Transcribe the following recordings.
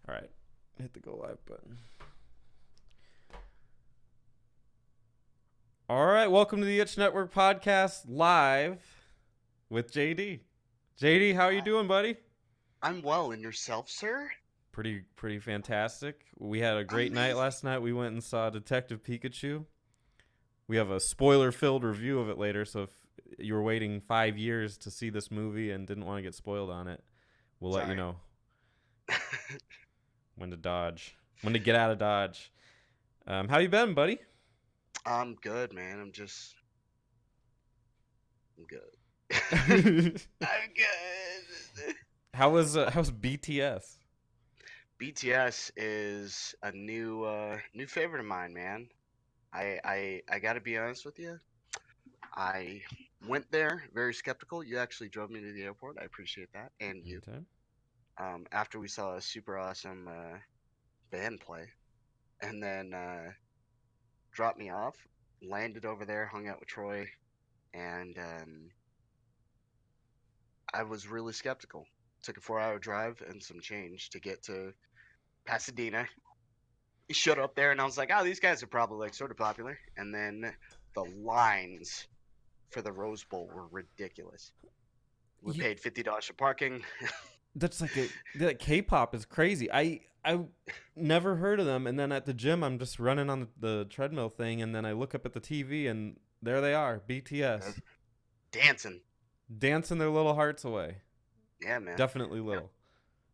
All right. Hit the go live button. All right. Welcome to the Itch Network podcast live with JD. JD, how are you Hi. doing, buddy? I'm well, and yourself, sir? Pretty fantastic. We had a great night Amazing. last night. We went and saw Detective Pikachu. We have a spoiler-filled review of it later, so if you were waiting 5 years to see this movie and didn't want to get spoiled on it, we'll let you Sorry. know when to get out of Dodge. How you been, buddy? I'm good, man. I'm good. I'm good. How's BTS? BTS is a new favorite of mine, man. I gotta be honest with you. I went there very skeptical. You actually drove me to the airport. I appreciate that, and you. Anytime. After we saw a super awesome band play, and then dropped me off, landed over there, hung out with Troy, and I was really skeptical. Took a 4 hour drive and some change to get to Pasadena. Showed up there and I was like, oh, these guys are probably like sort of popular. And then the lines for the Rose Bowl were ridiculous. We You, paid $50 for parking. that's like that K-pop is crazy. I never heard of them, and then at the gym I'm just running on the treadmill thing, and then I look up at the TV, and there they are, uh, BTS, Dancing. dancing their little hearts away. Yeah, man. Definitely little.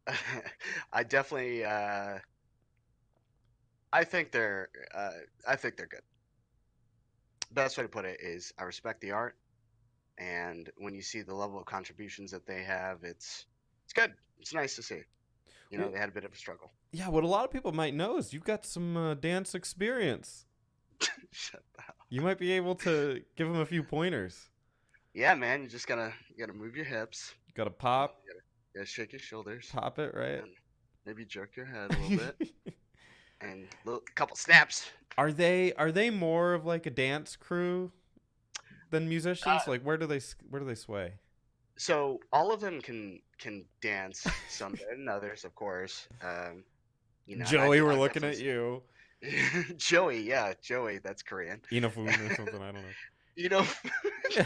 Yep. I definitely I think they're I think they're good. Best way to put it is I respect the art, and when you see the level of contributions that they have, it's good. It's nice to see. Well, They had a bit of a struggle. yeah, what a lot of people might know is you've got some dance experience. Shut the hell. You might be able to give them a few pointers. Yeah, man, you gotta move your hips, Got to you pop, gotta shake your shoulders, pop it right. and maybe jerk your head a little bit, and little couple snaps. Are they more of like a dance crew than musicians? Uh, Like where do they sway? so all of them can dance, some better than others, of course. And Joey, we're I looking definitely at you. Joey, yeah, Joey, that's Korean. Inafune or something. I don't You know, know.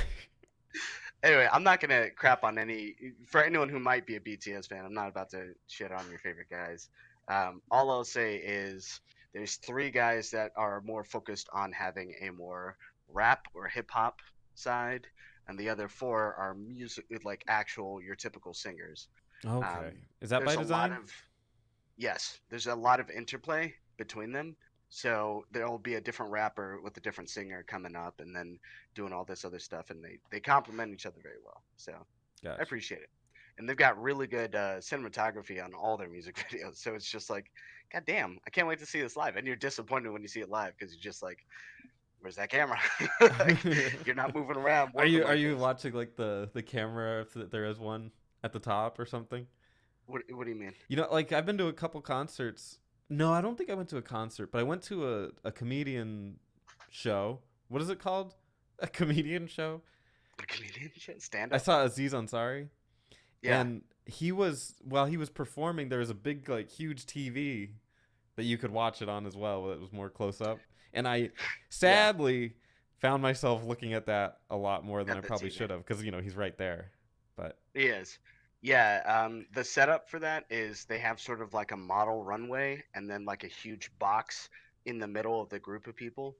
anyway, I'm not gonna crap on any for anyone who might be a BTS fan. I'm not about to shit on your favorite guys. All I'll say is there's three guys that are more focused on having a more rap or hip hop side, and the other four are music like actual your typical singers. Okay. Um, Is that by there's a lot design? of Yes, there's a lot of interplay between them. So there'll be a different rapper with a different singer coming up and then doing all this other stuff, and they complement each other very well. So I Gotcha. appreciate it. And they've got really good cinematography on all their music videos. So it's just like, God damn, I can't wait to see this live. And you're disappointed when you see it live because you're just like, where's that camera? Like, you're not moving around are working you are like you this. watching like the camera if there is one at the top or something? What do you mean? You know, like I've been to a couple concerts. No, I don't think I went to a concert, but I went to a comedian show. What is it called? A comedian show? A comedian shit? Stand I up? saw Aziz Ansari, Yeah. and he was while he was performing, there was a big like huge TV that you could watch it on as well. That was more close up, and I Yeah. sadly found myself looking at that a lot more than I At the probably TV. should have because he's right there. But He is. Yeah, the setup for that is they have sort of like a model runway and then like a huge box in the middle of the group of people.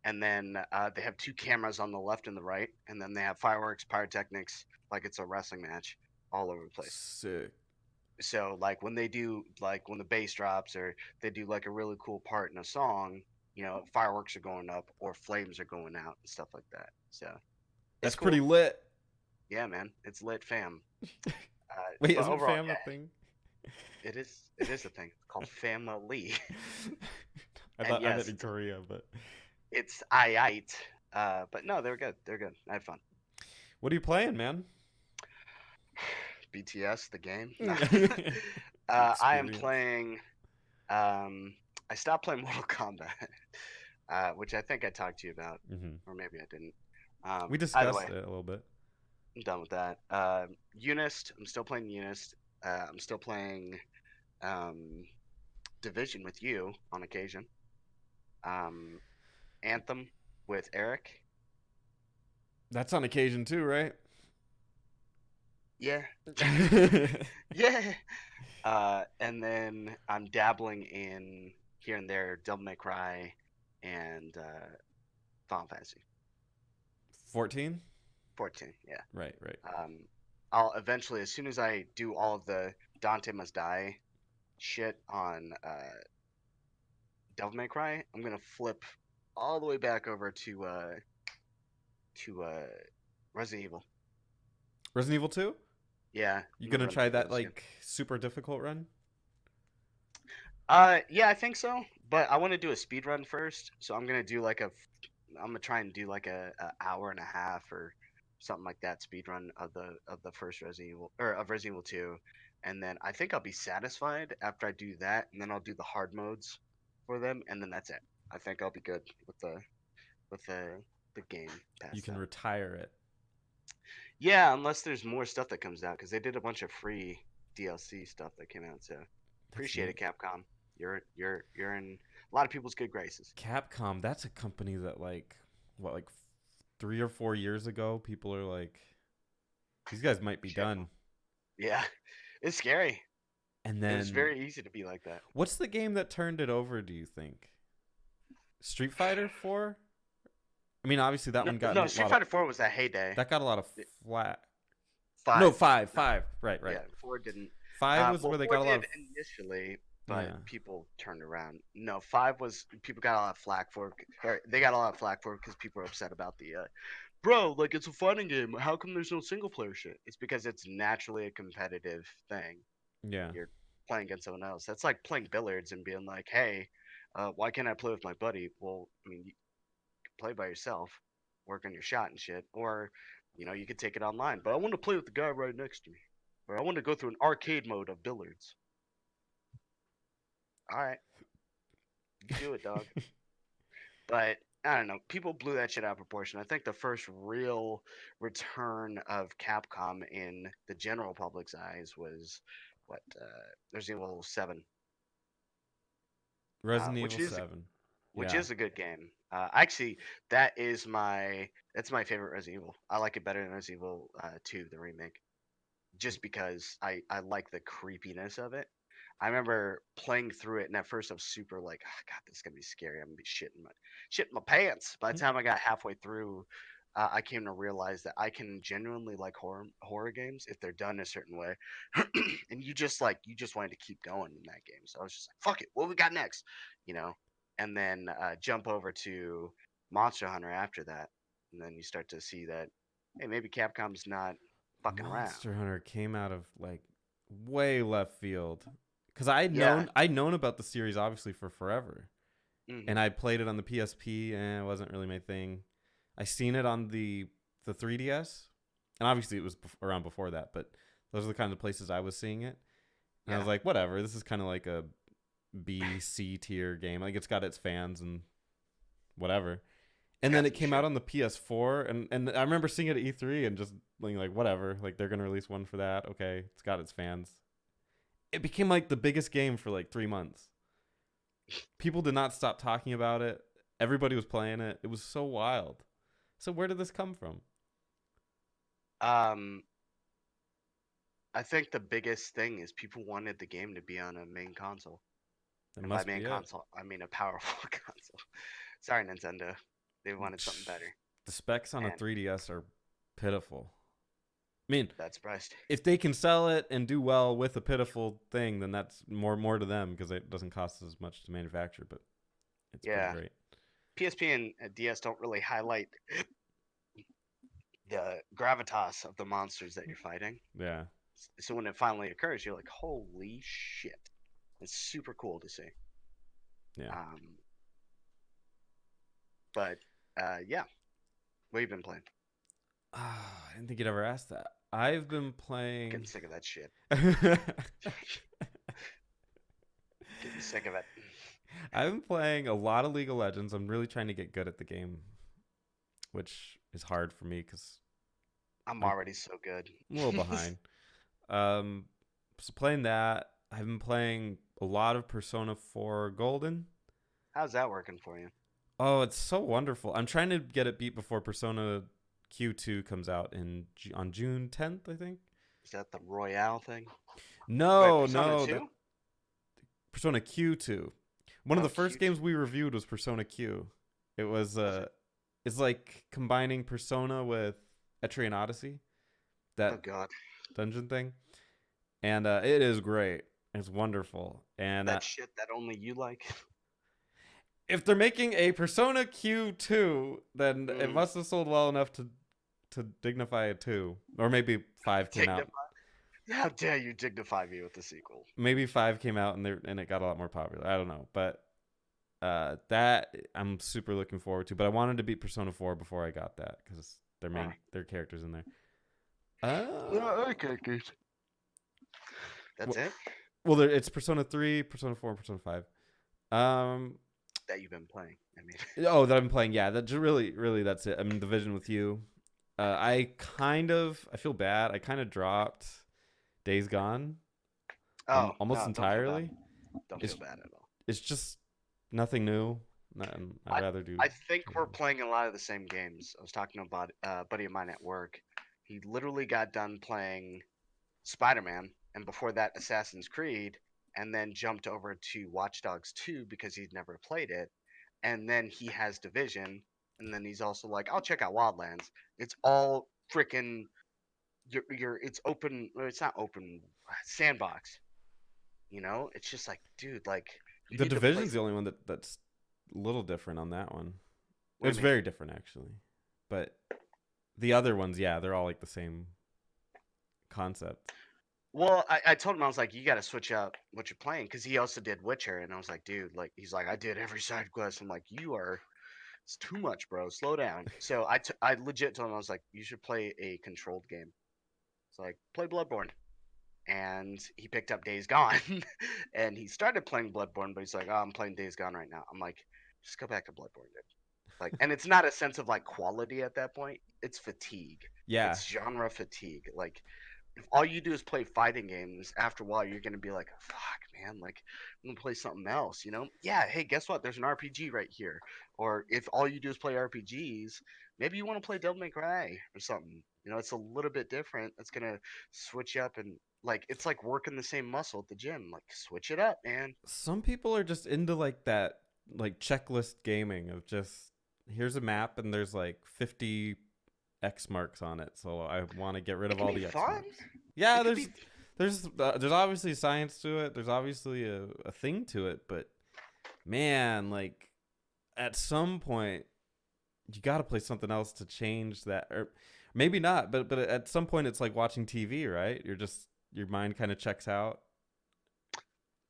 And then they have two cameras on the left and the right. And then they have fireworks, pyrotechnics, like it's a wrestling match all over the place. sick. So, like when they do, like when the bass drops or they do like a really cool part in a song, fireworks are going up or flames are going out and stuff like that. So it's That's pretty cool. lit. Yeah, man. It's lit fam. Wait, But isn't overall, fam a yeah, thing? it is a thing. It's called family. I And thought I meant yes, in Korea, but it's aight. But no, they're good. They're good. I had fun. what are you playing, man? BTS, the game. No. The I am experience. playing. I stopped playing Mortal Kombat, which I think I talked to you about, Hmm. or maybe I didn't. We Either way, discussed it a little bit. I'm done with that. Unist. I'm still playing Unist. I'm still playing. um, Division with you on occasion, um, Anthem with Eric. That's on occasion too, right? Yeah, yeah. And then I'm dabbling in here and there Devil May Cry and Final Fantasy 14? 14. Yeah. Right, right. Um, I'll eventually, as soon as I do all of the Dante Must Die shit on Devil May Cry, I'm gonna flip all the way back over to Resident Evil. Resident Evil 2? Yeah, You I'm gonna gonna run try through that those again. like super difficult run? Yeah, I think so. But I want to do a speed run first, so I'm gonna do like I'm gonna try and do like a hour and a half or something like that speed run of the first Resident Evil or of Resident Evil 2, and then I think I'll be satisfied after I do that, and then I'll do the hard modes for them, and then that's it. I think I'll be good with the game You past can that. retire it. Yeah, unless there's more stuff that comes out because they did a bunch of free DLC stuff that came out. So That's appreciate it, neat. Capcom. You're in a lot of people's good graces. Capcom, that's a company that like what like 3 or 4 years ago, people are like, these guys might be Shit. done. Yeah, it's scary. And It was then, very easy to be like that. what's the game that turned it over? Do you think Street Fighter 4? I mean, obviously that No, one got no, a Street lot of Fighter 4 was that heyday. that got a lot of flat. No, Five. five, No, five. Right, right. yeah, 4 didn't. 5 was Well, where they 4 got a lot did of. initially, but Yeah, people turned around. No, 5 was people got a lot of flack for. Or they got a lot of flack for because people were upset about the bro, like it's a fighting game. How come there's no single player shit? It's because it's naturally a competitive thing. yeah. You're playing against someone else. That's like playing billiards and being like, hey, why can't I play with my buddy? Well, I mean, you can play by yourself, work on your shot and shit, or you could take it online. But I want to play with the guy right next to me, or I want to go through an arcade mode of billiards. All right, you do it, dog. But I don't know. People blew that shit out of proportion. I think the first real return of Capcom in the general public's eyes was what Resident Evil 7, Resident which Evil is 7. which Yeah. is a good game. Actually, that's my favorite Resident Evil. I like it better than Resident Evil 2, the remake, just because I like the creepiness of it. I remember playing through it, and at first I was super like, oh, God, this is gonna be scary. I'm gonna be shitting my pants. By the time I got halfway through, I came to realize that I can genuinely like horror games if they're done a certain way, and you just wanted to keep going in that game. So I was just like, fuck it, what we got next, you know? And then jump over to Monster Hunter after that, and then you start to see that, hey, maybe Capcom's not fucking around. Monster Hunter came out of like way left field because I'd Yeah. known I'd known about the series obviously for forever, and Hmm. I played it on the PSP, and it wasn't really my thing. I seen it on the 3DS, and obviously it was around before that, but those are the kind of places I was seeing it, and I was Yeah. like, whatever. This is kind of like a B C tier game. Like it's got its fans and whatever. And then As it it came out should. on the PS4, and I remember seeing it at E3 and just being like, whatever, like they're gonna release one for that. Okay, it's got its fans. It became like the biggest game for like 3 months. People did not stop talking about it. Everybody was playing it. It was so wild. So where did this come from? Um, I think the biggest thing is people wanted the game to be on a main console. That And by must main be it. console, I mean a powerful console. Sorry, Nintendo. They wanted something better. The specs on a And 3DS are pitiful. I mean, that surprised. if they can sell it and do well with a pitiful thing, then that's more to them because it doesn't cost as much to manufacture. But it's pretty Yeah. great. PSP and DS don't really highlight the gravitas of the monsters that you're fighting. Yeah. So when it finally occurs, you're like, holy shit. It's super cool to see. Yeah. Um, but yeah, what have you been playing? I didn't think you'd ever ask that. I've been Getting playing. sick of that shit. I've Getting sick of it. been playing a lot of League of Legends. I'm really trying to get good at the game, which is hard for me because I'm I'm already so good. a little behind. Um, so playing that, I've been playing a lot of Persona 4 Golden. How's that working for you? Oh, it's so wonderful. I'm trying to get it beat before Persona Q2 comes out on June 10th, I think. Is that the Royale thing? Wait, No, Persona no, that 2? Persona Q2. One of Oh, the first Q2. games we reviewed was Persona Q. It was Was it? it's like combining Persona with Etrian Odyssey, Oh that God, dungeon thing, and it is great. It's wonderful. And that shit that only you like. if they're making a Persona Q2, then it Mm, must have sold well enough to dignify a 2. Or maybe 5 came out. dignify. How dare you dignify me with the sequel? Maybe 5 came out and it got a lot more popular. I don't know, but that I'm super looking forward to. But I wanted to beat Persona 4 before I got that cuz Huh. their characters in there. Okay, good. That's Well, it it's Persona 3, Persona 4, and Persona 5. Um that you've been playing. I mean, oh, that I'm playing. Yeah, that's really that's it. I mean, Division with you. I feel bad. I kind of dropped Days Gone oh almost no, don't feel bad. entirely. Don't feel It's bad at all. it's just nothing new. I'd I rather do. I think we're playing a lot of the same games. I was talking about a buddy of mine at work. He literally got done playing Spider-Man, and before that, Assassin's Creed, and then jumped over to Watch Dogs 2 because he'd never played it, and then he has Division, and then he's also like, I'll check out Wildlands. It's all freaking it's open. Well, it's not open sandbox. You know, it's just like, dude, like you The need to play Division's the some. only one that's a little different on that one. What do It's you mean? very different actually, but the other ones, yeah, they're all like the same concept. Well, I told him I was like, you got to switch up what you're playing because he also did Witcher, and I was like, dude, like he's like, I did every side quest. I'm like, you are, it's too much, bro. Slow down. So I legit told him I was like, you should play a controlled game. It's like play Bloodborne, and he picked up Days Gone, and he started playing Bloodborne, but he's like, oh, I'm playing Days Gone right now. I'm like, just go back to Bloodborne, dude. Like, and it's not a sense of like quality at that point. It's fatigue. Yeah, It's genre fatigue. Like if all you do is play fighting games, after a while you're gonna be like, fuck, man, like I'm gonna play something else, you know? Yeah, hey, guess what? There's an RPG right here. Or if all you do is play RPGs, maybe you want to play Devil May Cry or something. You know, it's a little bit different. It's gonna switch up and like it's like working the same muscle at the gym. Like switch it up, man. some people are just into like that, like checklist gaming of just here's a map and there's like 50 X marks on it, so I want to get rid It of can all be the X fun. marks. Yeah, It could be. there's obviously science to it. There's obviously a thing to it, but man, like at some point you got to play something else to change that, or maybe not. But at some point it's like watching TV, right? You're just your mind kind of checks out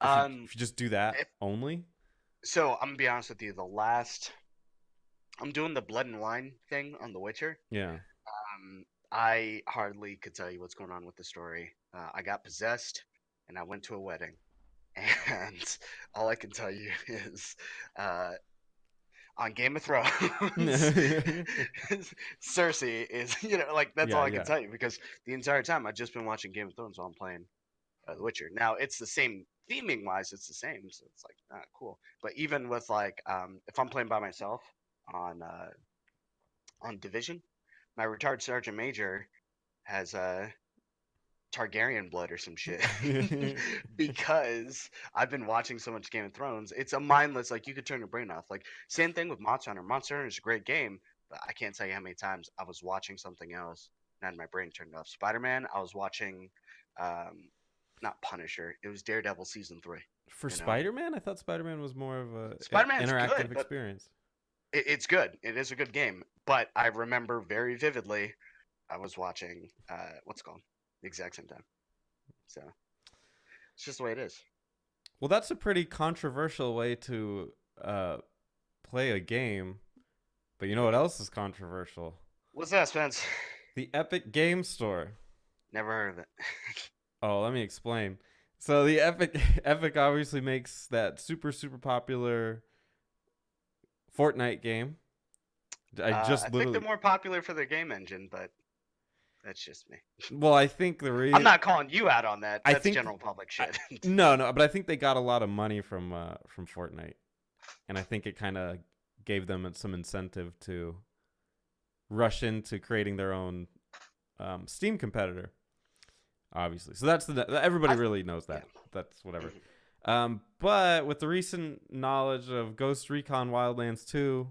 Um, if you just do that if, only. so I'm gonna be honest with you. I'm doing the blood and wine thing on The Witcher. Yeah. I hardly could tell you what's going on with the story. I got possessed, and I went to a wedding, and all I can tell you is, uh, on Game of Thrones, Cersei is, like that's all Yeah, I can yeah. tell you because the entire time I've just been watching Game of Thrones while I'm playing The Witcher. Now it's the same theming wise, it's the same, so it's like cool. But even with like, if I'm playing by myself on uh, on Division, my retired sergeant major has Targaryen blood or some shit because I've been watching so much Game of Thrones. It's a mindless like you could turn your brain off. Like same thing with Monster Hunter. Monster Hunter is a great game, but I can't tell you how many times I was watching something else and I had my brain turned off. Spider Man, I was watching, um, not Punisher. It was Daredevil season 3. For You know, Spider-Man, I thought Spider-Man was more of a Spider Man's interactive good, but experience. it's good. It is a good game. But I remember very vividly I was watching what's it called the exact same time. So it's just the way it is. Well, that's a pretty controversial way to uh, play a game. But you know what else is controversial? What's that, Spence? The Epic Game Store. Never heard of it. Oh, let me explain. So the Epic Epic obviously makes that super popular Fortnite game. I I just think they're literally more popular for their game engine, but That's just me. Well, I think I'm not calling you out on that. I That's think general public I, shit. no, but I think they got a lot of money from Fortnite, and I think it kind of gave them some incentive to rush into creating their own Steam competitor. Obviously, so that's everybody I, really knows yeah. that. That's whatever. Mhm. But with the recent knowledge of Ghost Recon Wildlands 2,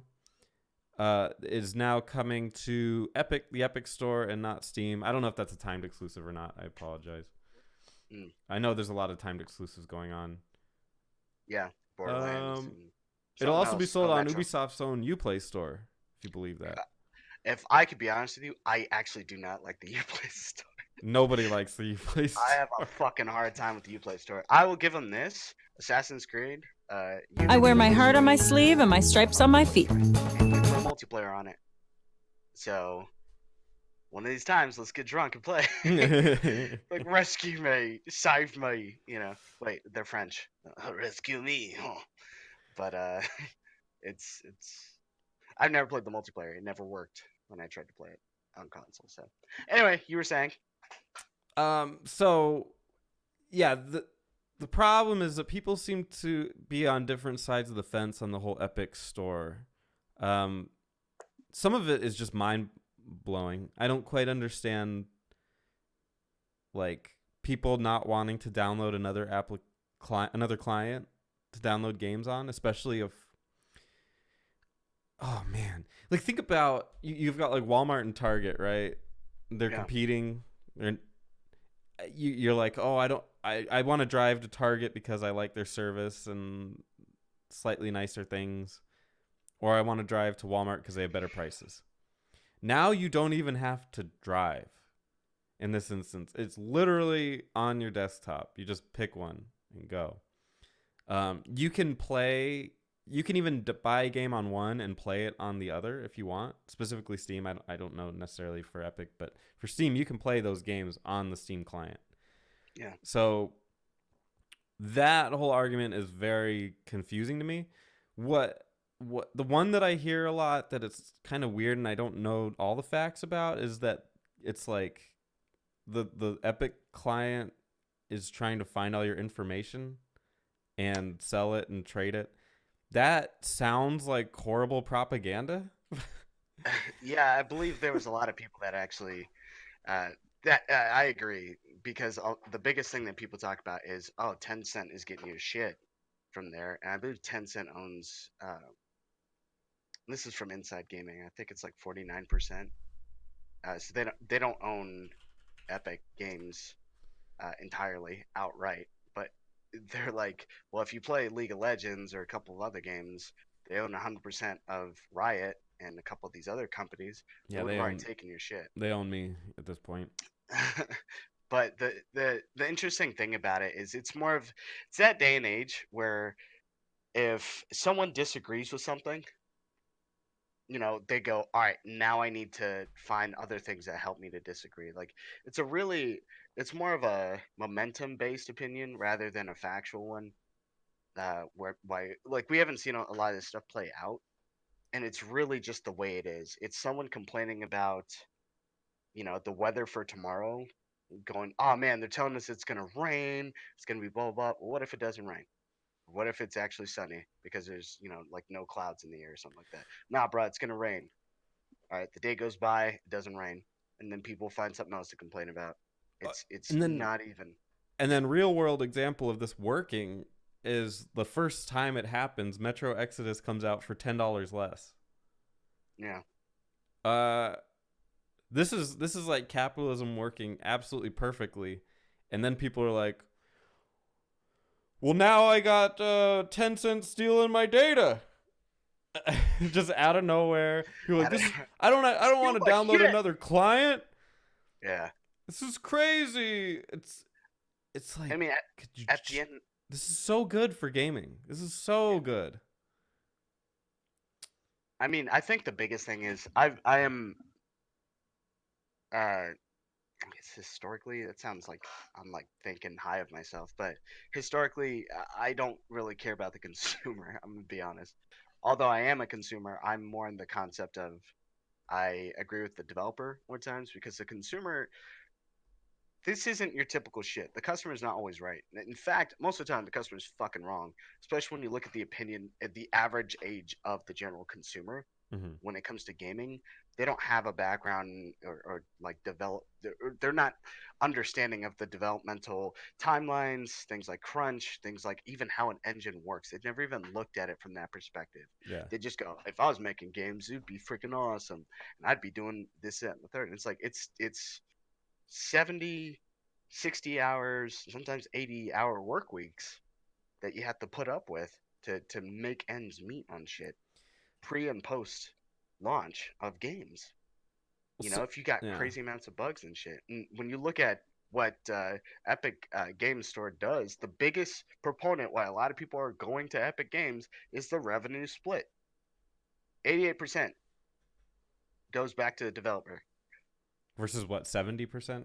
is now coming to Epic, the Epic Store, and not Steam. I don't know if that's a timed exclusive or not. I apologize. Mm. I know there's a lot of timed exclusives going on. Yeah, Borderlands Um, and it'll something also be else. sold Oh, on Metro. Ubisoft's own Uplay store, if you believe that. If I could be honest with you, I actually do not like the Uplay Store. Nobody likes the Uplay I have a store. fucking hard time with the Uplay Store. I will give them this: Assassin's Creed. I wear my Unity, heart on my sleeve and my stripes on my feet. and you throw multiplayer on it. So one of these times, let's get drunk and play. Like rescue me, save me. Wait, they're French. Rescue me. Huh. But it's. I've never played the multiplayer. It never worked when I tried to play it on console. So anyway, you were saying. So yeah, the problem is that people seem to be on different sides of the fence on the whole Epic store. Um, some of it is just mind blowing. I don't quite understand like people not wanting to download another client to download games on, especially if oh man, like think about you've got like Walmart and Target, right? They're Yeah. competing. You're like, oh, I want to drive to Target because I like their service and slightly nicer things, or I want to drive to Walmart because they have better prices. Now you don't even have to drive. In this instance, it's literally on your desktop. You just pick one and go. You can play. You can even buy a game on one and play it on the other if you want. Specifically Steam. I don't know necessarily for Epic, but for Steam, you can play those games on the Steam client. Yeah. So that whole argument is very confusing to me. What the one that I hear a lot that it's kind of weird and I don't know all the facts about is that it's like the Epic client is trying to find all your information and sell it and trade it. That sounds like horrible propaganda. Yeah, I believe there was a lot of people that actually uh, that I agree because the biggest thing that people talk about is Tencent is getting you shit from there, and I believe Tencent owns. This is from Inside Gaming. I think it's like 49%. So they don't own Epic Games entirely outright, but they're like, well, if you play League of Legends or a couple of other games, they own 100% of Riot and a couple of these other companies. They Yeah, would have already taken your shit. they own me at this point. But the interesting thing about it is it's that day and age where if someone disagrees with something, they go, all right, now I need to find other things that help me to disagree. Like it's more of a momentum based opinion rather than a factual one. Why like we haven't seen a lot of this stuff play out, and it's really just the way it is. It's someone complaining about the weather for tomorrow, going, oh man, they're telling us it's gonna rain, it's gonna be blah blah blah. Well, what if it doesn't rain? What if it's actually sunny because there's like no clouds in the air or something like that? Nah, bro, it's gonna rain. All right, the day goes by, it doesn't rain, and then people find something else to complain about. It's And then not even. real world example of this working is the first time it happens, Metro Exodus comes out for $10 less. Yeah. Uh this is like capitalism working absolutely perfectly. And then people are like, well, now I got 10 cents stealing my data. Just out of nowhere. You're like, I don't want to download another client. Yeah. This is crazy. It's like, I mean, at the end, this is so good for gaming. This is so good. I mean, I think the biggest thing is I am I guess historically, it sounds like I'm like thinking high of myself, but historically, I don't really care about the consumer. I'm gonna be honest. Although I am a consumer, I'm more in the concept of I agree with the developer more times because the consumer, this isn't your typical shit. The customer is not always right. In fact, most of the time the customer is fucking wrong, especially when you look at the opinion at the average age of the general consumer Mm-hmm. when it comes to gaming. They don't have a background or like they're not understanding of the developmental timelines, things like crunch, things like even how an engine works. They've never even looked at it from that perspective. Yeah. They just go, if I was making games, it'd be freaking awesome, and I'd be doing this, that, and the third. And it's like it's 70, 60 hours, sometimes 80-hour work weeks that you have to put up with to make ends meet on shit pre and post launch of games. You know, So, if you got yeah. crazy amounts of bugs and shit. And when you look at what Epic Game Store does, the biggest proponent why a lot of people are going to Epic Games is the revenue split. 88% goes back to the developer Versus what, 70%?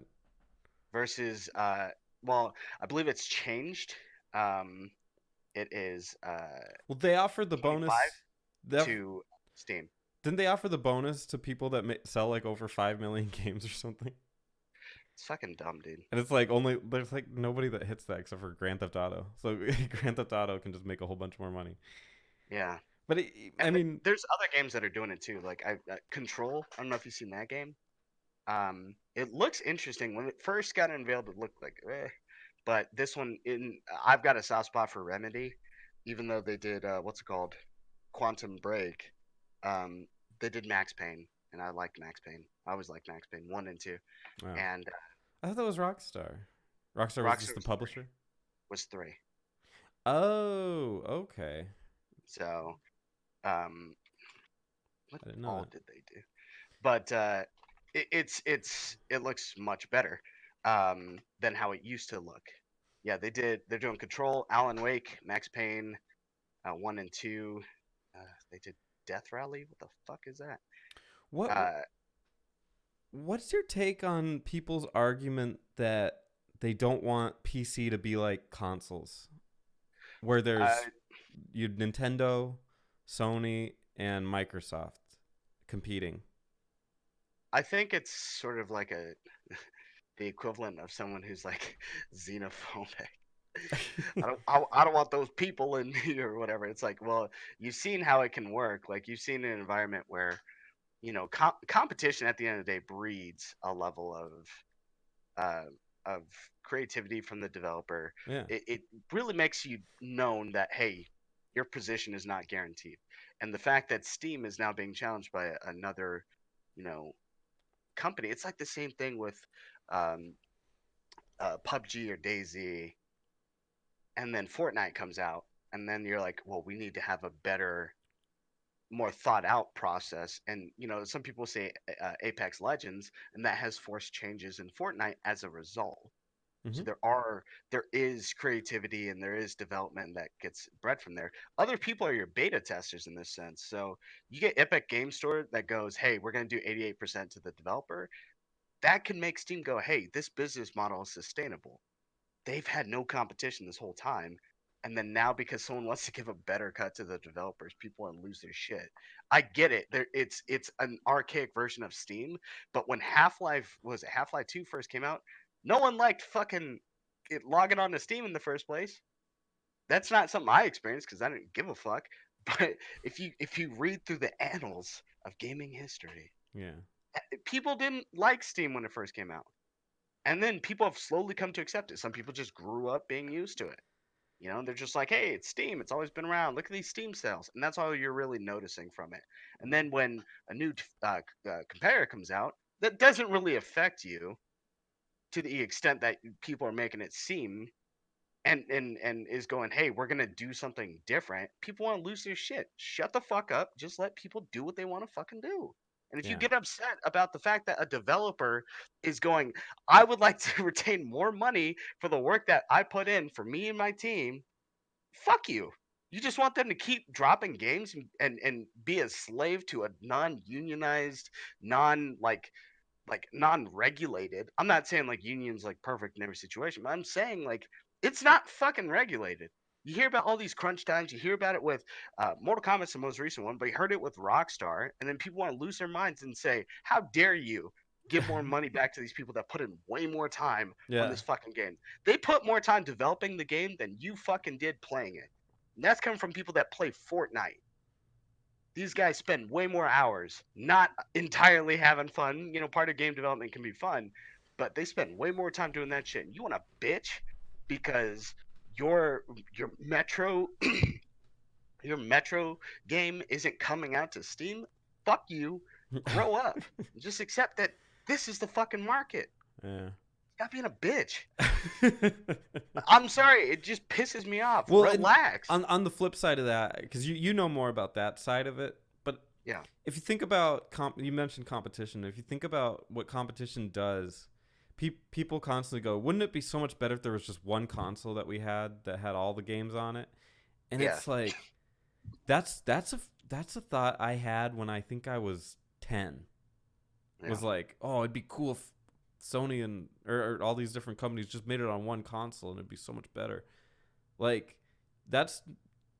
versus, well, I believe it's changed. Um, it is Well, they offered the 25 bonus. to Steam. Didn't they offer the bonus to people that sell like over 5 million games or something? It's fucking dumb, dude. And it's like there's like nobody that hits that except for Grand Theft Auto. So Grand Theft Auto can just make a whole bunch more money. Yeah. But I And mean, there's other games that are doing it too. Like Control. I don't know if you've seen that game. It looks interesting. When it first got unveiled, it looked like, but this one, I've got a soft spot for Remedy, even though they did what's it called, Quantum Break. Um, they did Max Payne, and I liked Max Payne. I always liked Max Payne 1 and 2, wow. and I thought that was Rockstar. Rockstar was just Rockstar the publisher. was 3. Oh, okay. So, what I didn't know all that. did they do? But it looks much better than how it used to look. Yeah, they're doing Control, Alan Wake, Max Payne, 1 and 2. They did Death Rally. What the fuck is that? What Uh, What's your take on people's argument that they don't want PC to be like consoles, where uh, there's Nintendo, Sony, and Microsoft competing? I think it's sort of like the equivalent of someone who's like xenophobic. I don't want those people in here or whatever. It's like, well, you've seen how it can work. Like you've seen an environment where competition at the end of the day breeds a level uh, of creativity from the developer. Yeah. It really makes you known that hey, your position is not guaranteed, and the fact that Steam is now being challenged by another, you know, company. It's like the same thing with um, PUBG or DayZ, and then Fortnite comes out, and then you're like, well, we need to have a better, more thought out process. And some people say Apex Legends, and that has forced changes in Fortnite as a result. So Mm-hmm. there is creativity and there is development that gets bred from there. Other people are your beta testers in this sense. So you get Epic Game Store that goes, hey, we're going to do 88% to the developer. That can make Steam go, hey, this business model is sustainable. They've had no competition this whole time. And then now, because someone wants to give a better cut to the developers, people want to lose their shit. I get it. It's an archaic version of Steam, but when Half Life 2 first came out, no one liked fucking logging on to Steam in the first place. That's not something I experienced because I didn't give a fuck. But if you read through the annals of gaming history, Yeah. people didn't like Steam when it first came out. And then people have slowly come to accept it. Some people just grew up being used to it. They're just like, hey, it's Steam. It's always been around. Look at these Steam sales. And that's all you're really noticing from it. And then when a new competitor comes out, that doesn't really affect you to the extent that people are making it seem and is going, hey, we're going to do something different. People want to lose their shit. Shut the fuck up. Just let people do what they want to fucking do. And if you Yeah. get upset about the fact that a developer is going, I would like to retain more money for the work that I put in for me and my team, fuck you. You just want them to keep dropping games and be a slave to a non-unionized, non-regulated. I'm not saying like unions like perfect in every situation, but I'm saying like it's not fucking regulated. You hear about all these crunch times. You hear about it with Mortal Kombat's the most recent one, but you heard it with Rockstar, and then people want to lose their minds and say, "How dare you give more money back to these people that put in way more time on Yeah. this fucking game? They put more time developing the game than you fucking did playing it." And that's coming from people that play Fortnite. These guys spend way more hours not entirely having fun. Part of game development can be fun, but they spend way more time doing that shit. And you want to bitch because your your Metro your Metro game isn't coming out to Steam? Fuck you. Grow up. Just accept that this is the fucking market. Yeah. Stop being a bitch. I'm sorry, it just pisses me off. Well, Relax. on the flip side of that, because you know more about that side of it, but Yeah. if you think about you mentioned competition. If you think about what competition does, people constantly go, "Wouldn't it be so much better if there was just one console that we had that had all the games on it?" And Yeah. it's like that's a thought I had when I think I was 10. Yeah. Was like, oh, it'd be cool if Sony and or all these different companies just made it on one console and it'd be so much better. Like, that's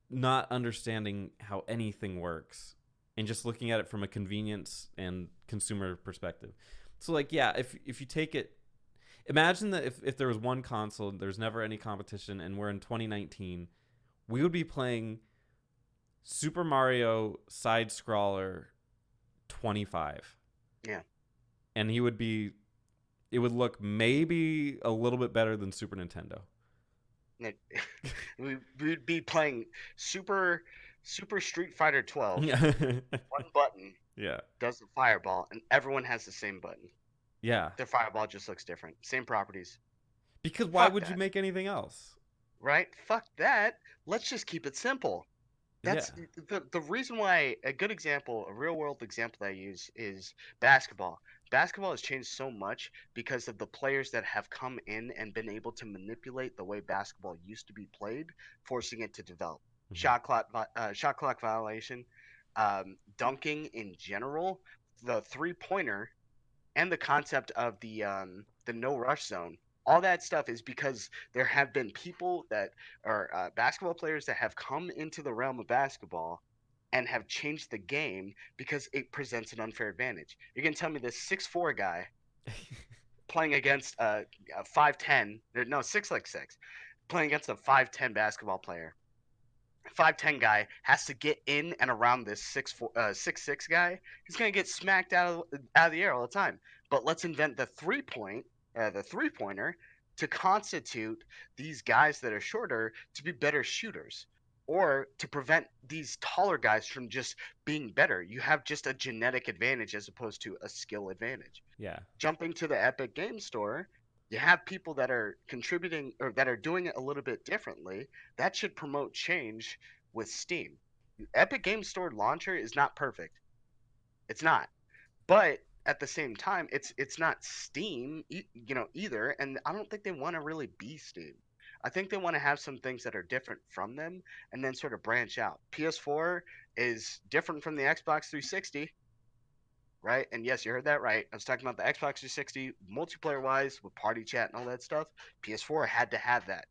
not understanding how anything works and just looking at it from a convenience and consumer perspective. So like, yeah, if you take it, imagine that if there was one console and there's never any competition and we're in 2019, we would be playing Super Mario side scroller 25. Yeah. And it would look maybe a little bit better than Super Nintendo. We'd be playing Super Street Fighter 12. One button Yeah. does the fireball, and everyone has the same button. Yeah. Their fireball just looks different. Same properties. Because why Fuck would you that. make anything else? Right? Fuck that. Let's just keep it simple. That's the reason why. A good example, a real world example that I use is basketball. Basketball has changed so much because of the players that have come in and been able to manipulate the way basketball used to be played, forcing it to develop. Mhm. Shot clock violation, dunking in general, the 3-pointer, and the concept of the no rush zone. All that stuff is because there have been people that are basketball players that have come into the realm of basketball and have changed the game because it presents an unfair advantage. You're gonna tell me this 6'4" guy playing against a 5'10", no 6'6", playing against a 5'10" basketball player. 5'10" guy has to get in and around this 6'6" guy. He's gonna get smacked out of the air all the time. But let's invent the the 3-pointer to constitute these guys that are shorter to be better shooters, or to prevent these taller guys from just being better. You have just a genetic advantage as opposed to a skill advantage. Yeah. Jumping to the Epic Game Store, you have people that are contributing or that are doing it a little bit differently. That should promote change with Steam. Epic Game Store launcher is not perfect. It's not. But at the same time, it's not Steam, either, and I don't think they want to really be Steam. I think they want to have some things that are different from them and then sort of branch out. PS4 is different from the Xbox 360, right? And yes, you heard that right. I was talking about the Xbox 360 multiplayer wise with party chat and all that stuff. PS4 had to have that.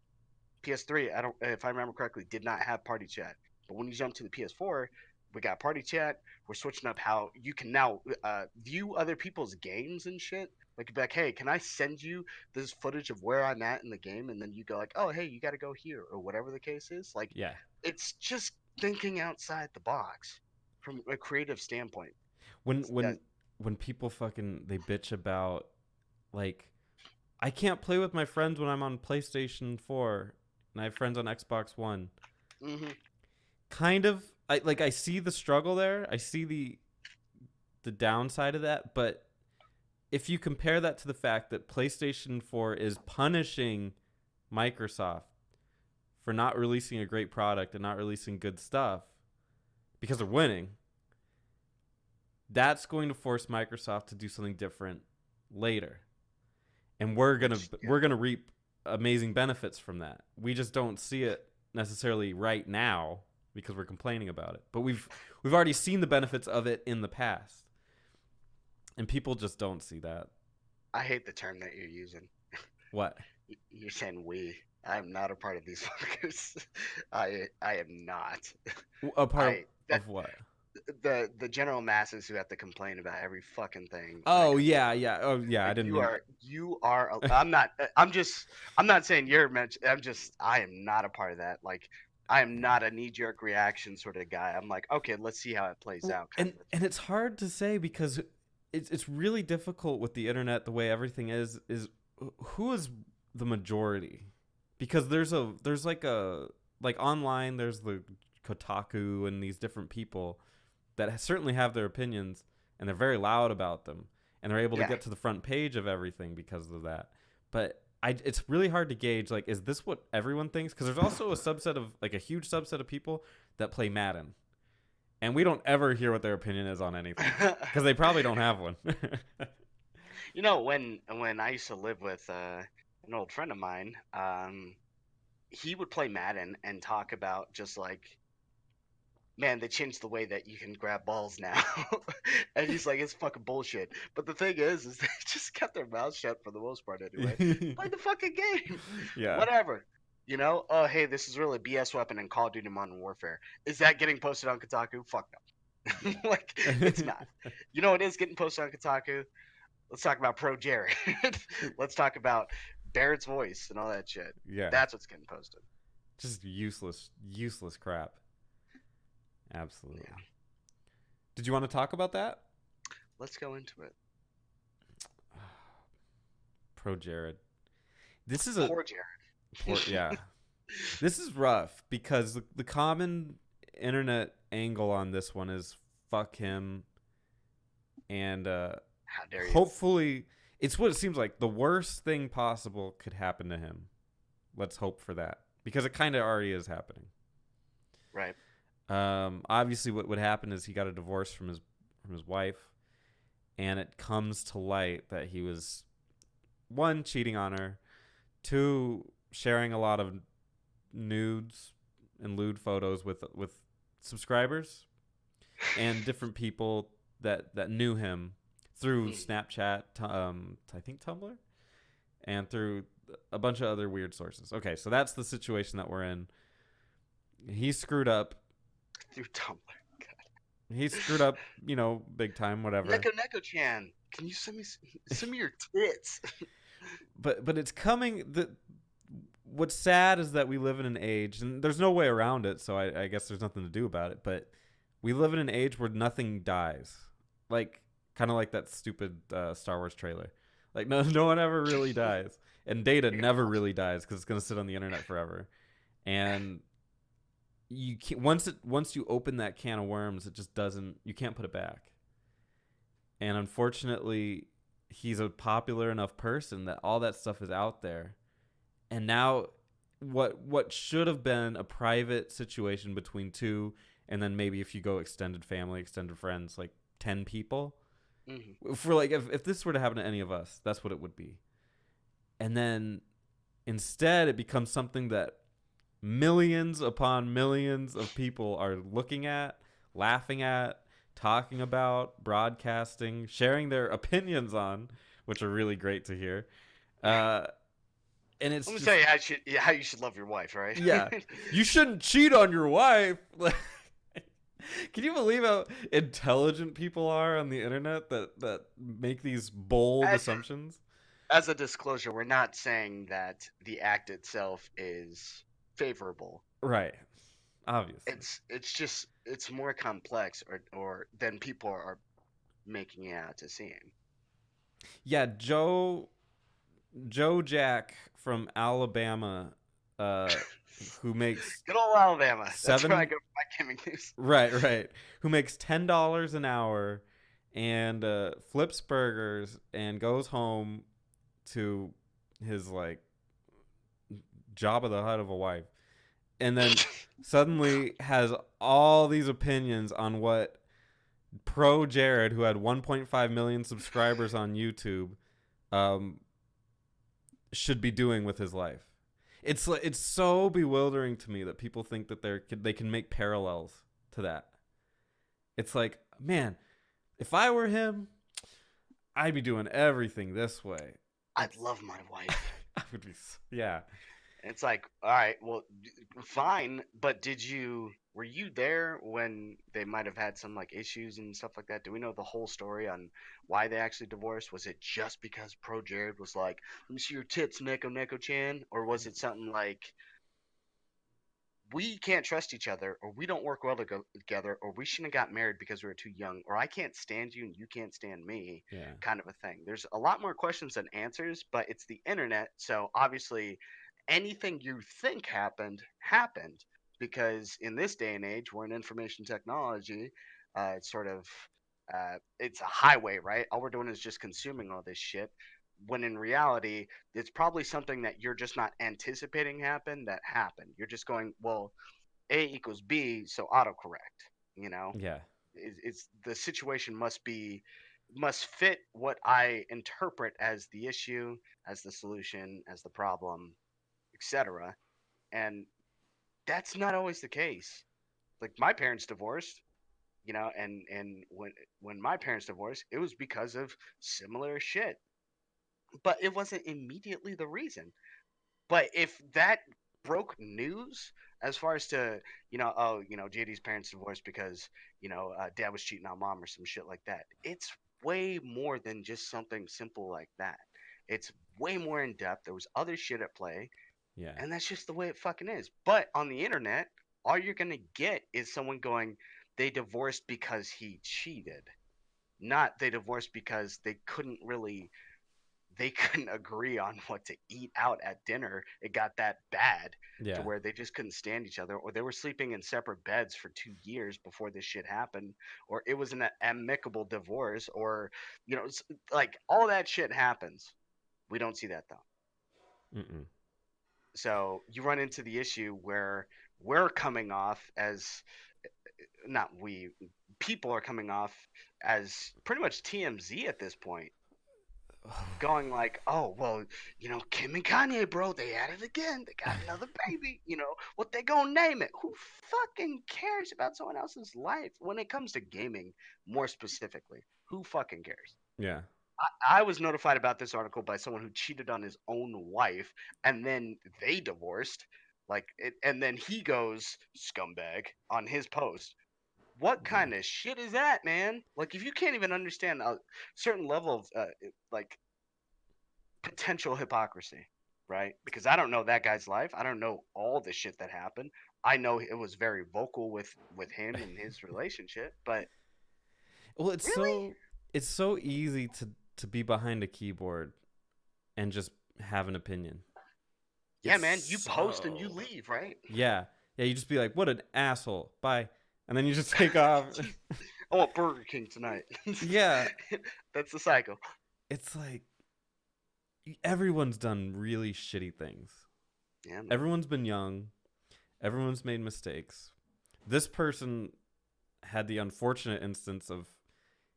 PS3, if I remember correctly, did not have party chat. But when you jump to the PS4, we got party chat. We're switching up how you can now view other people's games and shit. Like, you'd be like, hey, can I send you this footage of where I'm at in the game? And then you go like, oh, hey, you got to go here, or whatever the case is. Like, Yeah. it's just thinking outside the box from a creative standpoint. When people fucking they bitch about, like, I can't play with my friends when I'm on PlayStation 4 and I have friends on Xbox One. Mm-hmm. Kind of, I see the struggle there. I see the downside of that, but if you compare that to the fact that PlayStation 4 is punishing Microsoft for not releasing a great product and not releasing good stuff because they're winning, that's going to force Microsoft to do something different later. And we're gonna reap amazing benefits from that. We just don't see it necessarily right now because we're complaining about it. But we've already seen the benefits of it in the past. And people just don't see that. I hate the term that you're using. What? You're saying we. I'm not a part of these fuckers. I am not. A part I that of what? the general masses who have to complain about every fucking thing when it Oh comes to yeah, the yeah. Oh yeah. I like didn't mean. you are I'm not I'm not saying you're meant I am not a part of that. Like I am not a knee jerk reaction sort of guy. I'm like, okay, let's see how it plays out kind And of a and thing. it's hard to say because it's really difficult with the internet the way everything is who is the majority, because there's like a like online there's the Kotaku and these different people that certainly have their opinions and they're very loud about them and they're able to Yeah. get to the front page of everything because of that. But it's really hard to gauge, like, is this what everyone thinks? Because there's also a subset of, like, a huge subset of people that play Madden, and we don't ever hear what their opinion is on anything because they probably don't have one. You know, when I used to live with an old friend of mine, he would play Madden and talk about just like, man, they changed the way that you can grab balls now. And he's like, it's fucking bullshit. But the thing is they just kept their mouths shut for the most part anyway. Play the fucking game. Yeah. Whatever. You know? Oh, hey, this is really a BS weapon in Call of Duty Modern Warfare. Is that getting posted on Kotaku? Fuck no. Like, it's not. You know what is getting posted on Kotaku? Let's talk about Pro Jared. Let's talk about Barrett's voice and all that shit. Yeah. That's what's getting posted. Just useless crap. Absolutely. Yeah. Did you want to talk about that? Let's go into it. Pro Jared. This is a Poor Jared. yeah. This is rough because the common internet angle on this one is fuck him, and How dare you? hopefully it's what it seems like the worst thing possible could happen to him. Let's hope for that because it kind of already is happening. Right. Obviously what would happen is he got a divorce from his wife, and it comes to light that he was, one, cheating on her, two, sharing a lot of nudes and lewd photos with subscribers and different people that knew him through Snapchat, I think Tumblr, and through a bunch of other weird sources. Okay, so that's the situation that we're in. He screwed up. Through Tumblr. He screwed up, big time, whatever. Neko-Chan, can you send me your tits? But it's coming. What's sad is that we live in an age, and there's no way around it, so I guess there's nothing to do about it, but we live in an age where nothing dies. Like, kind of like that stupid Star Wars trailer. Like, no one ever really dies. And data never really dies because it's going to sit on the internet forever. And you can't, once you open that can of worms, it just doesn't, you can't put it back. And unfortunately, he's a popular enough person that all that stuff is out there. And now what should have been a private situation between two, and then maybe if you go extended family, extended friends, like 10 people, for like if this were to happen to any of us, that's what it would be. And then instead it becomes something that millions upon millions of people are looking at, laughing at, talking about, broadcasting, sharing their opinions on, which are really great to hear. And it's Let me just, tell you how you should love your wife, right? yeah, you shouldn't cheat on your wife. Can you believe how intelligent people are on the internet that make these bold assumptions? As a disclosure, we're not saying that the act itself is favorable. Right. Obviously. It's more complex or than people are making it out to seem. Yeah, Joe Jack from Alabama, who makes good old Alabama. That's where I go for my gaming news. Right. Who makes $10 an hour and flips burgers and goes home to his like Jabba the Hutt of a wife, and then suddenly has all these opinions on what Pro Jared, who had 1.5 million subscribers on YouTube, should be doing with his life. It's so bewildering to me that people think that they can make parallels to that. It's like, man, if I were him, I'd be doing everything this way. I'd love my wife. I would be, yeah. It's like, all right, well, fine, but were you there when they might have had some like issues and stuff like that? Do we know the whole story on why they actually divorced? Was it just because Pro Jared was like, "Let me see your tits, Neko Chan," or was it something like, we can't trust each other, or we don't work well together, or we shouldn't have got married because we were too young, or I can't stand you and you can't stand me, Yeah. kind of a thing. There's a lot more questions than answers, but it's the internet, so obviously anything you think happened, because in this day and age, we're in information technology. It's sort of it's a highway, right? All we're doing is just consuming all this shit. When in reality, it's probably something that you're just not anticipating that happened. You're just going, well, A equals B, so autocorrect. You know, Yeah. it's the situation must fit what I interpret as the issue, as the solution, as the problem, etc. And that's not always the case. Like my parents divorced, and when my parents divorced, it was because of similar shit, but it wasn't immediately the reason. But if that broke news as far as to, oh, JD's parents divorced because, dad was cheating on mom or some shit like that, it's way more than just something simple like that. It's way more in depth. There was other shit at play, Yeah. and that's just the way it fucking is. But on the internet, all you're going to get is someone going, they divorced because he cheated. Not they divorced because they couldn't agree on what to eat out at dinner. It got that bad to Yeah. where they just couldn't stand each other, or they were sleeping in separate beds for 2 years before this shit happened, or it was an amicable divorce, or like all that shit happens. We don't see that though. Mm-mm. So you run into the issue where we're coming off as, not we, people are coming off as pretty much TMZ at this point, going like, oh, well, Kim and Kanye, bro, they at it again. They got another baby. What they gonna name it? Who fucking cares about someone else's life when it comes to gaming, more specifically? Who fucking cares? Yeah. I was notified about this article by someone who cheated on his own wife, and then they divorced. And then he goes scumbag on his post. What Yeah. kind of shit is that, man? Like, if you can't even understand a certain level of like potential hypocrisy, right? Because I don't know that guy's life. I don't know all the shit that happened. I know it was very vocal with him and his relationship, but Well, it's really? so easy to be behind a keyboard and just have an opinion. Yeah, It's man, you post and you so leave, right? yeah. Yeah, you just be like, "What an asshole." Bye. And then you just take off. I want Burger King tonight. Yeah, That's the cycle. it's like everyone's done really shitty things. Yeah, man. Everyone's been young. Everyone's made mistakes. This person had the unfortunate instance of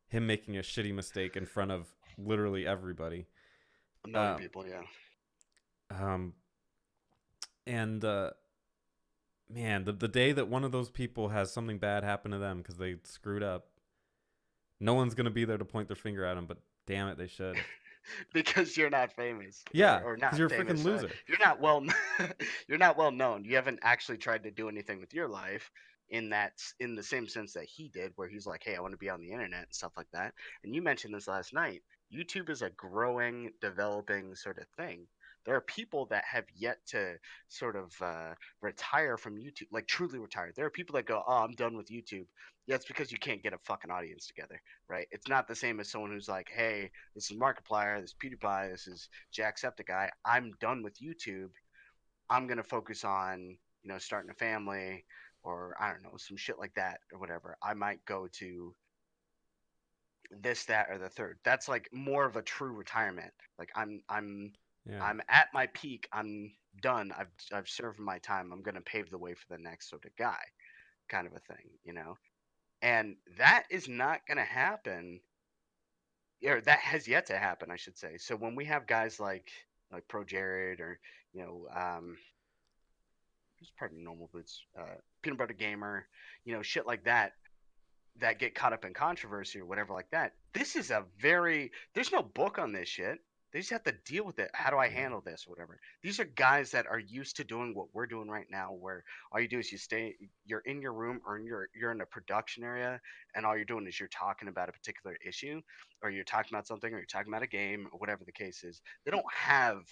him making a shitty mistake in front of literally everybody. A million Um, people, yeah. um, and man, the day that one of those people has something bad happen to them because they screwed up, no one's gonna be there to point their finger at them. But damn it, they should. Because you're not famous, or, Yeah, or because not you're a freaking famous. loser. You're not well. You're not well known. You haven't actually tried to do anything with your life in the same sense that he did, where he's like, "Hey, I want to be on the internet and stuff like that." And you mentioned this last night. YouTube is a growing, developing sort of thing. There are people that have yet to sort of retire from YouTube, like truly retire. There are people that go, "Oh, I'm done with YouTube." Yeah, it's because you can't get a fucking audience together, right? It's not the same as someone who's like, "Hey, this is Markiplier, this is PewDiePie, this is Jacksepticeye. I'm done with YouTube. I'm gonna focus on, starting a family, or I don't know, some shit like that, or whatever. I might go to this, that, or the third." That's like more of a true retirement. Like Yeah, I'm at my peak. I'm done. I've served my time. I'm gonna pave the way for the next sort of guy, kind of a thing. And that is not gonna happen, or that has yet to happen, I should say. So when we have guys like Pro Jared, or just pardon normal boots, Peanut Butter Gamer, shit like that get caught up in controversy or whatever like that. This is a very there's no book on this shit. They just have to deal with it. How do I handle this or whatever? These are guys that are used to doing what we're doing right now, where all you do is you're in your room or you're in a production area, and all you're doing is you're talking about a particular issue, or you're talking about something, or you're talking about a game, or whatever the case is. They don't have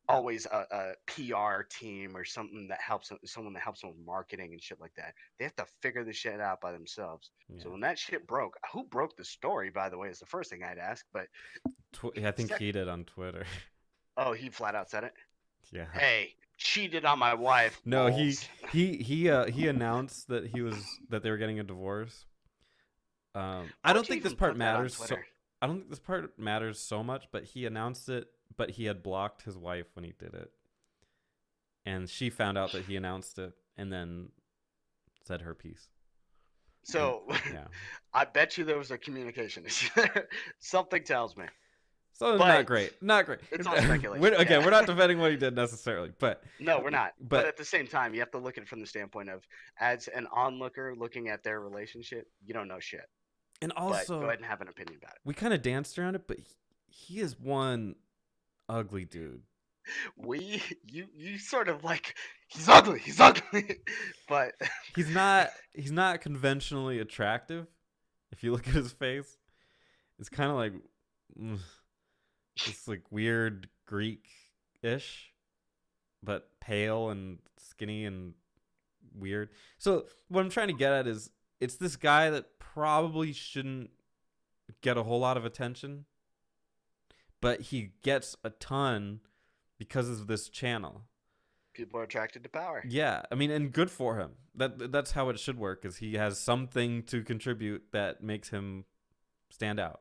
always a PR team or something that helps someone that helps them with marketing and shit like that. They have to figure this shit out by themselves. Yeah. So when that shit broke, who broke the story, by the way, is the first thing I'd ask. But I think he did on Twitter. oh, he flat out said it. Yeah. Hey, cheated on my wife. No, balls. he announced that they were getting a divorce. I Why don't would you think this even part put that on matters. So Twitter? I don't think this part matters so much, but he announced it. But he had blocked his wife when he did it, and she found out that he announced it, and then said her piece. So Yeah. I bet you there was a communication issue. Something tells me. So But not great. Not great. it's all speculation. Again, Yeah. we're not defending what he did necessarily, but No, we're not. But But at the same time, you have to look at it from the standpoint of, as an onlooker looking at their relationship, you don't know shit. and But also go ahead and have an opinion about it. we kind of danced around it, but he is one ugly dude. You sort of like, he's ugly, but He's not conventionally attractive. If you look at his face, it's kind of like it's like weird Greek-ish, but pale and skinny and weird. So what I'm trying to get at is it's this guy that probably shouldn't get a whole lot of attention, but he gets a ton because of this channel. people are attracted to power. Yeah, I mean, and good for him. That's how it should work, is he has something to contribute that makes him stand out.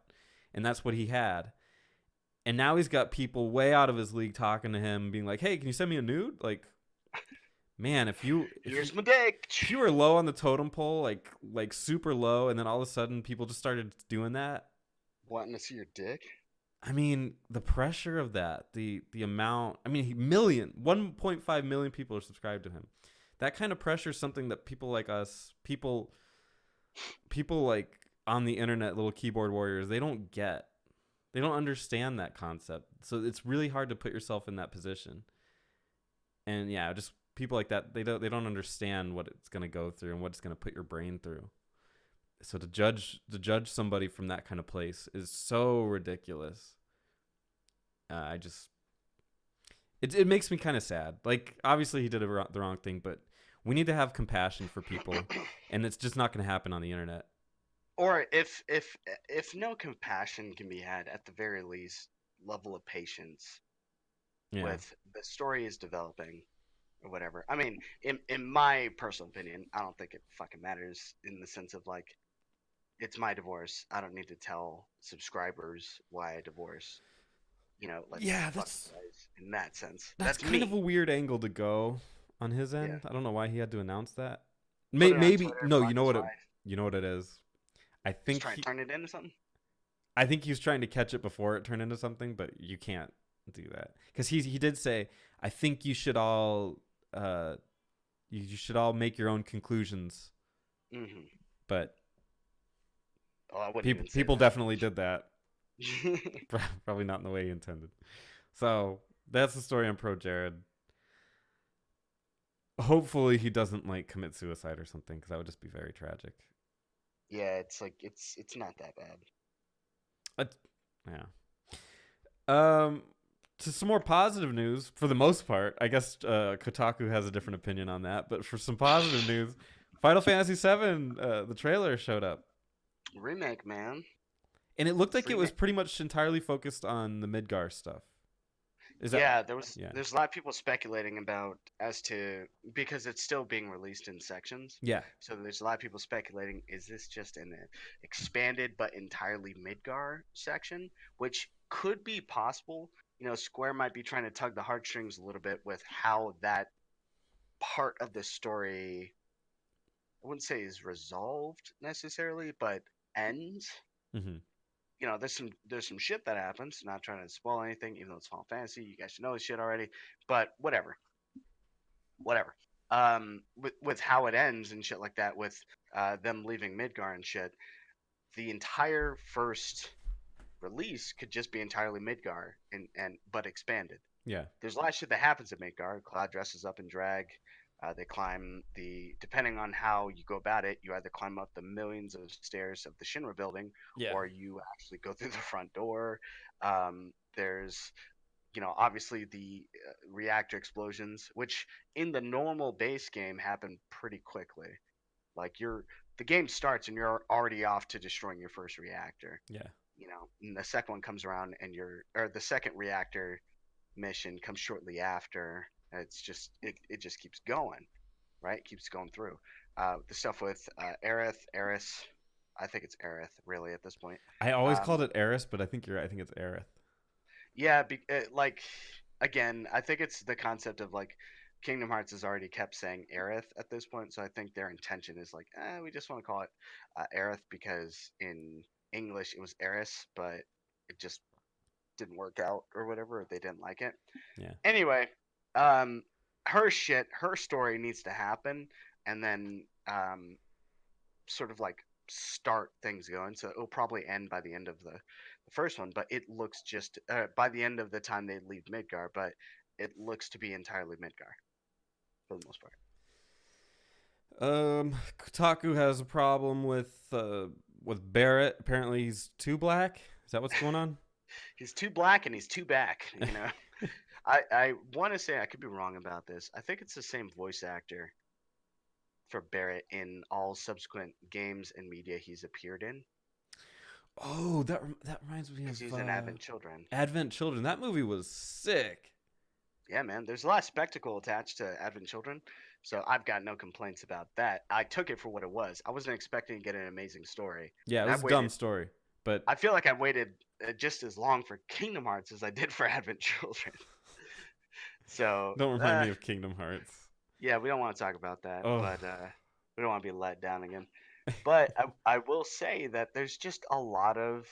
And that's what he had. And now he's got people way out of his league talking to him, being like, hey, can you send me a nude? Like, man, Here's my dick. if you were low on the totem pole, like super low, and then all of a sudden people just started doing that, Wanting to see your dick? I mean, the pressure of that, the amount, I mean, 1.5 million people are subscribed to him. That kind of pressure is something that people like us, people like on the internet, little keyboard warriors, they don't get. They don't understand that concept. So it's really hard to put yourself in that position. And yeah, just people like that, they don't understand what it's going to go through and what it's going to put your brain through. So to judge somebody from that kind of place is so ridiculous. It makes me kind of sad. Like, obviously he did the wrong thing, but we need to have compassion for people, and it's just not going to happen on the internet. Or if no compassion can be had, at the very least, level of patience Yeah. with the story is developing or whatever. I mean, in my personal opinion, I don't think it fucking matters in the sense of like, it's my divorce. I don't need to tell subscribers why I divorce. Like, Yeah, fuck that's- you guys in that sense. That's kind me. of a weird angle to go on his end. Yeah. I don't know why he had to announce that. Put it on Maybe Twitter, no, block you know his what wife. you know what it is. I Just think try to turn it into something. I think he was trying to catch it before it turned into something, but you can't do that, because he did say, I think you should all you should all make your own conclusions. Mm-hmm. But Oh, I wouldn't even say people that. definitely did that. Probably not in the way he intended. So that's the story on Pro Jared. Hopefully he doesn't like commit suicide or something, because that would just be very tragic. Yeah, it's like it's not that bad. Yeah. To some more positive news, for the most part, I guess Kotaku has a different opinion on that. But for some positive news, Final Fantasy VII, the trailer showed up, Remake, man. and it looked like it was Remake. pretty much entirely focused on the Midgar stuff. Is that? Yeah, Yeah. there's a lot of people speculating about as to, because it's still being released in sections. Yeah. So there's a lot of people speculating, is this just an expanded but entirely Midgar section, which could be possible. Square might be trying to tug the heartstrings a little bit with how that part of the story, I wouldn't say is resolved necessarily, but ends. Mm-hmm. There's some shit that happens. Not trying to spoil anything, even though it's Final Fantasy. You guys should know this shit already. But whatever. With how it ends and shit like that, with them leaving Midgar and shit, the entire first release could just be entirely Midgar and but expanded. Yeah. There's a lot of shit that happens at Midgar. Cloud dresses up in drag. They climb depending on how you go about it, you either climb up the millions of stairs of the Shinra building, Yeah. or you actually go through the front door. There's, obviously the reactor explosions, which in the normal base game happen pretty quickly. Like the game starts and you're already off to destroying your first reactor. Yeah. And the second one comes around or the second reactor mission comes shortly after. It's just it just keeps going, right? It keeps going through. The stuff with Aerith, Eris, I think it's Aerith really at this point. I always called it Eris, but I think you're right. I think it's Aerith. Yeah, like again, I think it's the concept of like Kingdom Hearts has already kept saying Aerith at this point, so I think their intention is like, we just want to call it Aerith because in English it was Eris, but it just didn't work out or whatever, or they didn't like it. Yeah. Anyway, her story needs to happen, and then sort of like start things going. So it'll probably end by the end of the first one, but it looks just by the end of the time they leave Midgar, but it looks to be entirely Midgar for the most part. Kotaku has a problem with Barrett. Apparently, he's too black. Is that what's going on? He's too black and he's too back. I want to say, I could be wrong about this. I think it's the same voice actor for Barrett in all subsequent games and media he's appeared in. Oh, that reminds me of he's in Advent Children. Advent Children. That movie was sick. Yeah, man. There's a lot of spectacle attached to Advent Children, so I've got no complaints about that. I took it for what it was. I wasn't expecting to get an amazing story. Yeah, it was a dumb story, but I feel like I waited just as long for Kingdom Hearts as I did for Advent Children. So don't remind me of Kingdom Hearts. Yeah, we don't want to talk about that, Oh. but we don't want to be let down again. But I will say that there's just a lot of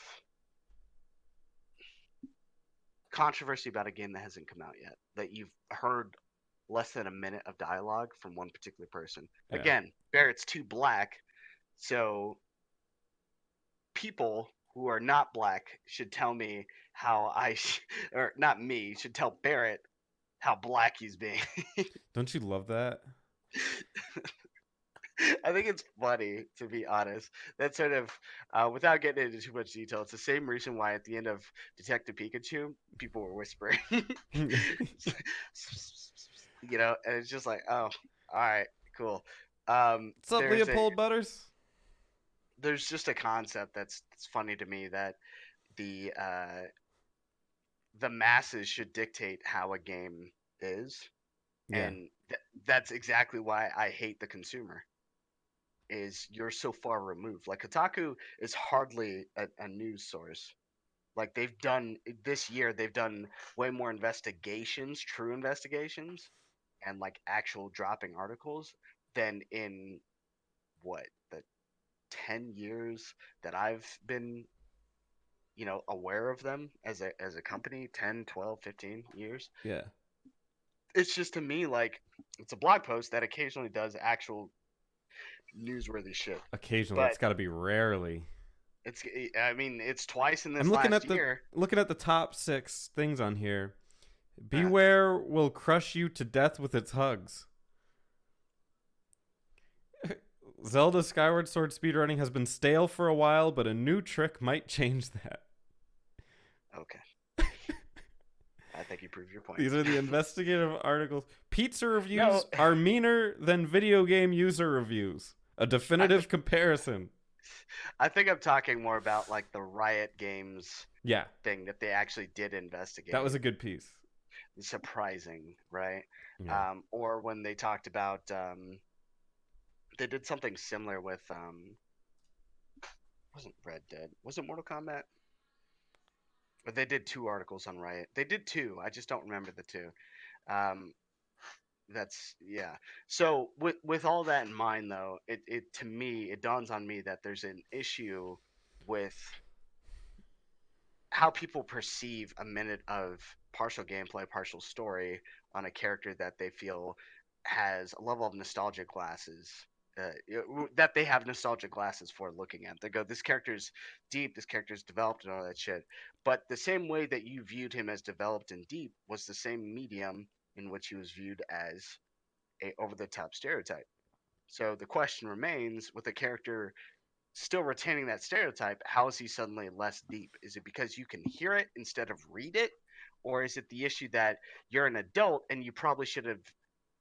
controversy about a game that hasn't come out yet, that you've heard less than a minute of dialogue from one particular person. Yeah. Again, Barrett's too black, so people who are not black should tell me how or not me, should tell Barrett how black he's being. Don't you love that? I think it's funny, to be honest. That sort of, without getting into too much detail, it's the same reason why at the end of Detective Pikachu, people were whispering. And it's just like, oh, all right, cool. What's up, Leopold Butters? There's just a concept that's funny to me, that the masses should dictate how a game is. Yeah. And that's exactly why I hate the consumer. Is you're so far removed. Like Kotaku is hardly a news source. Like this year they've done way more investigations, true investigations, and like actual dropping articles than in the 10 years that I've been aware of them as a company. 10, 12, 15 years. Yeah. It's just, to me, like, it's a blog post that occasionally does actual newsworthy shit. Occasionally. It's got to be rarely. It's twice in this last year. Looking at the top 6 things on here. Beware will crush you to death with its hugs. Zelda Skyward Sword speedrunning has been stale for a while, but a new trick might change that. Okay. I think you proved your point. These are the investigative articles. Pizza reviews are meaner than video game user reviews. A definitive comparison. I think I'm talking more about like the Riot Games thing that they actually did investigate. That was a good piece. Surprising, right? Yeah. Or when they talked about they did something similar with wasn't Red Dead. Was it Mortal Kombat? But they did 2 articles on Riot. They did 2. I just don't remember the 2. So with all that in mind, though, it to me, it dawns on me that there's an issue with how people perceive a minute of partial gameplay, partial story on a character that they feel has a level of nostalgia glasses that they have nostalgic glasses for looking at. They go, this character's deep, this character's developed, and all that shit. But the same way that you viewed him as developed and deep was the same medium in which he was viewed as a over the top stereotype. So the question remains, with a character still retaining that stereotype, how is he suddenly less deep? Is it because you can hear it instead of read it? Or is it the issue that you're an adult and you probably should have,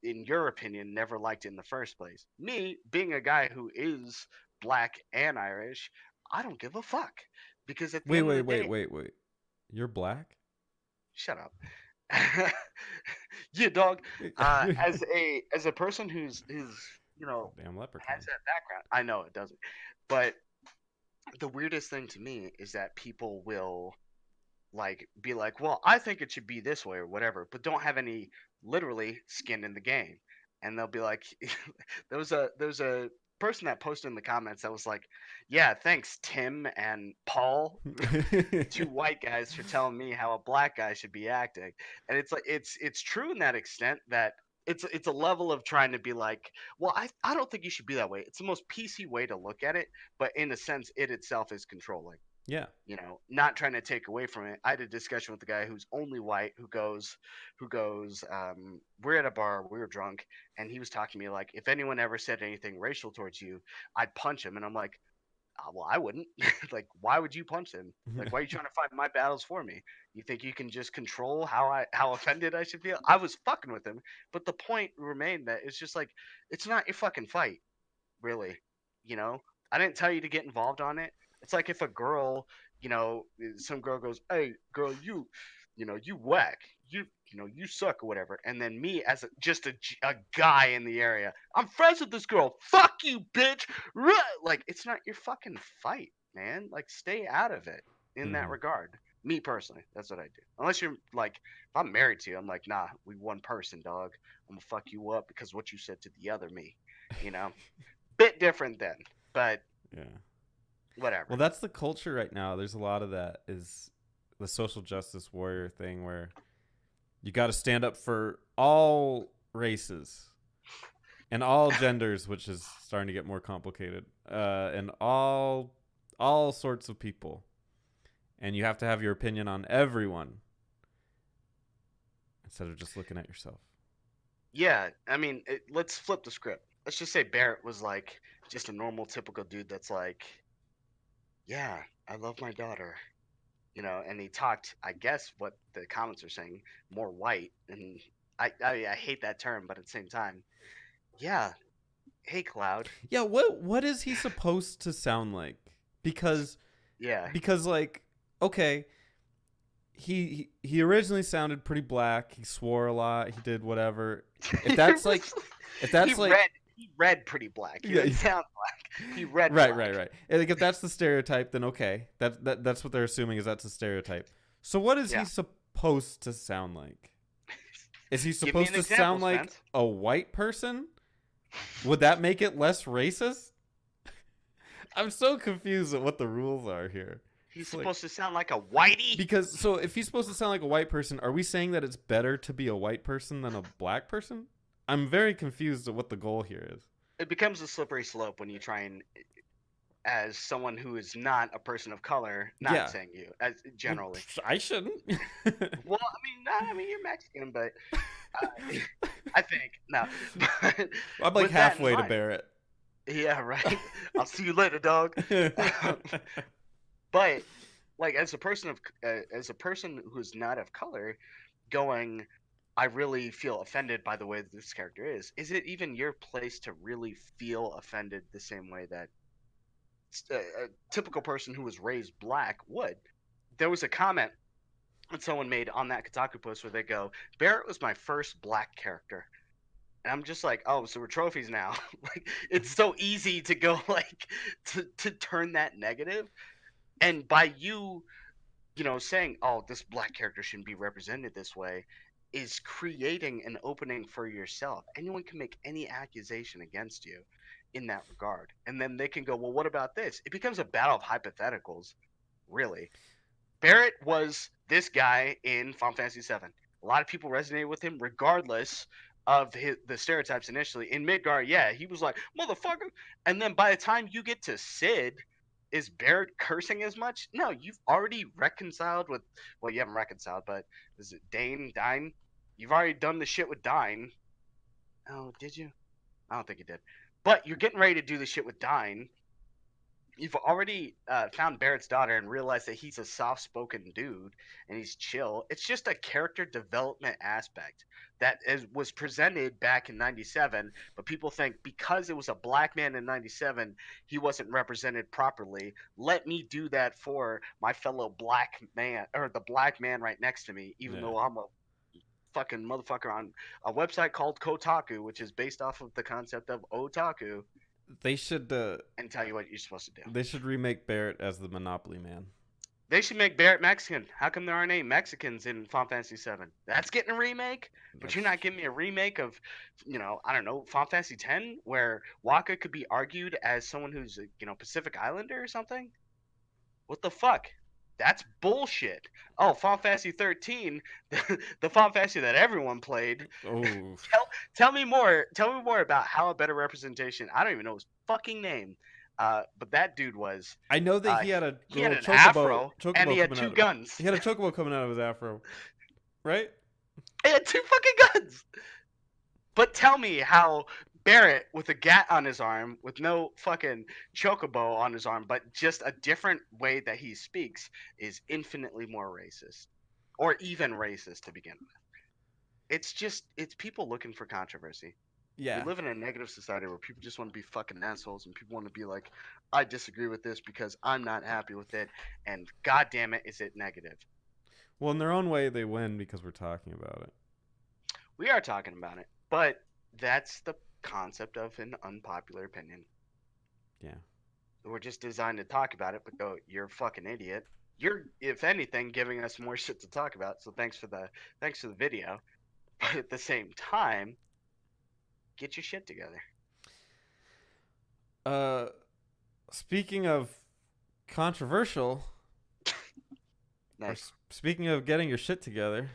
in your opinion, never liked it in the first place? Me, being a guy who is black and Irish, I don't give a fuck. Because at the Wait, end of wait, the wait, day, wait, wait. You're black? shut up. Yeah, dog. As a person who's Damn leprechaun. has that background, I know it doesn't. But the weirdest thing to me is that people will like be like, well, I think it should be this way or whatever, but don't have any literally skin in the game. And they'll be like, there was a person that posted in the comments that was like, yeah, thanks Tim and Paul, two white guys, for telling me how a black guy should be acting. And it's like it's true in that extent that it's a level of trying to be like, well, I don't think you should be that way. It's the most PC way to look at it, but in a sense it itself is controlling. Yeah. Not trying to take away from it. I had a discussion with the guy who's only white, who goes, we're at a bar, we were drunk, and he was talking to me like, if anyone ever said anything racial towards you, I'd punch him. And I'm like, well, I wouldn't. Like, why would you punch him? Like, why are you trying to fight my battles for me? You think you can just control how offended I should feel? I was fucking with him, but the point remained that it's just like, it's not your fucking fight, really. You know, I didn't tell you to get involved on it. It's like if a girl, some girl goes, "Hey, girl, you whack, you suck or whatever," and then me as just a guy in the area, I'm friends with this girl. Fuck you, bitch. Like, it's not your fucking fight, man. Like, stay out of it in that Mhm. regard. Me personally, that's what I do. Unless you're like, if I'm married to you, I'm like, nah, we one person, dog. I'm gonna fuck you up because what you said to the other me, you know. Bit different then, but Yeah. whatever. Well, that's the culture right now. There's a lot of that is the social justice warrior thing where you got to stand up for all races and all genders, which is starting to get more complicated, and all sorts of people, and you have to have your opinion on everyone instead of just looking at yourself. Yeah, I mean, let's flip the script. Let's just say Barrett was like just a normal, typical dude that's like, yeah, I love my daughter, and he talked, I guess, what the comments are saying, more white, and I hate that term, but at the same time, yeah, hey, Cloud, Yeah, what is he supposed to sound like? Because yeah, because like okay, he originally sounded pretty black. He swore a lot. He did whatever. If that's like if that's like he read pretty black. He yeah, didn't sound black. He read right, black. right, right. And like if that's the stereotype, then okay. That's what they're assuming is that's a stereotype. So what is Yeah. he supposed to sound like? Is he Give me supposed an to example, sound like Spence. a white person? Would that make it less racist? I'm so confused at what the rules are here. He's It's like- supposed to sound like a whitey. Because so if he's supposed to sound like a white person, are we saying that it's better to be a white person than a black person? I'm very confused at what the goal here is. It becomes a slippery slope when you try and, as someone who is not a person of color, not Yeah. saying you, as generally. I shouldn't. Well, I mean, you're Mexican, but I think no. But I'm like with that in halfway to mind- Barrett. Yeah, right. I'll see you later, dog. But like, as a person who's not of color, going, I really feel offended by the way that this character is. Is it even your place to really feel offended the same way that a typical person who was raised black would? There was a comment that someone made on that Kotaku post where they go, Barrett was my first black character. And I'm just like, oh, so we're trophies now. Like, it's so easy to go like to turn that negative. And by you, saying, oh, this black character shouldn't be represented this way, is creating an opening for yourself. Anyone can make any accusation against you in that regard. And then they can go, well, what about this? It becomes a battle of hypotheticals, really. Barrett was this guy in Final Fantasy VII. A lot of people resonated with him regardless of the stereotypes initially. In Midgar, yeah, he was like, motherfucker. And then by the time you get to Sid, is Barrett cursing as much? No, you've already reconciled with, well, you haven't reconciled, but is it Dine? You've already done the shit with Dine. Oh, did you? I don't think you did. But you're getting ready to do the shit with Dine. You've already found Barrett's daughter and realized that he's a soft-spoken dude and he's chill. It's just a character development aspect that was presented back in '97, but people think because it was a black man in '97, he wasn't represented properly. Let me do that for my fellow black man, or the black man right next to me, even Yeah. though I'm a fucking motherfucker on a website called Kotaku, which is based off of the concept of otaku, They should and tell you what you're supposed to do. they should remake Barrett as the Monopoly Man. They should make Barrett Mexican. How come there aren't any Mexicans in Final Fantasy VII? That's getting a remake, but you're not giving me a remake of, I don't know, Final Fantasy X, where Waka could be argued as someone who's, Pacific Islander or something? What the fuck? That's bullshit. Oh, Final Fantasy 13, the Final Fantasy that everyone played. Oh, Tell me more. Tell me more about how a better representation. I don't even know his fucking name. But that dude was. I know that he had a He had little an afro, and he had coming two out. guns. He had a chocobo coming out of his afro, right? He had two fucking guns. But tell me how Barrett with a gat on his arm, with no fucking chocobo on his arm, but just a different way that he speaks, is infinitely more racist, or even racist to begin with. It's people looking for controversy. Yeah. We live in a negative society where people just want to be fucking assholes, and people want to be like, I disagree with this because I'm not happy with it, and god damn it, is it negative. Well, in their own way, they win because we're talking about it. We are talking about it, but that's the concept of an unpopular opinion. Yeah. We're just designed to talk about it, but go, you're a fucking idiot. You're, if anything, giving us more shit to talk about. So thanks for the video, but at the same time, get your shit together. Speaking of controversial, Nice. Speaking of getting your shit together,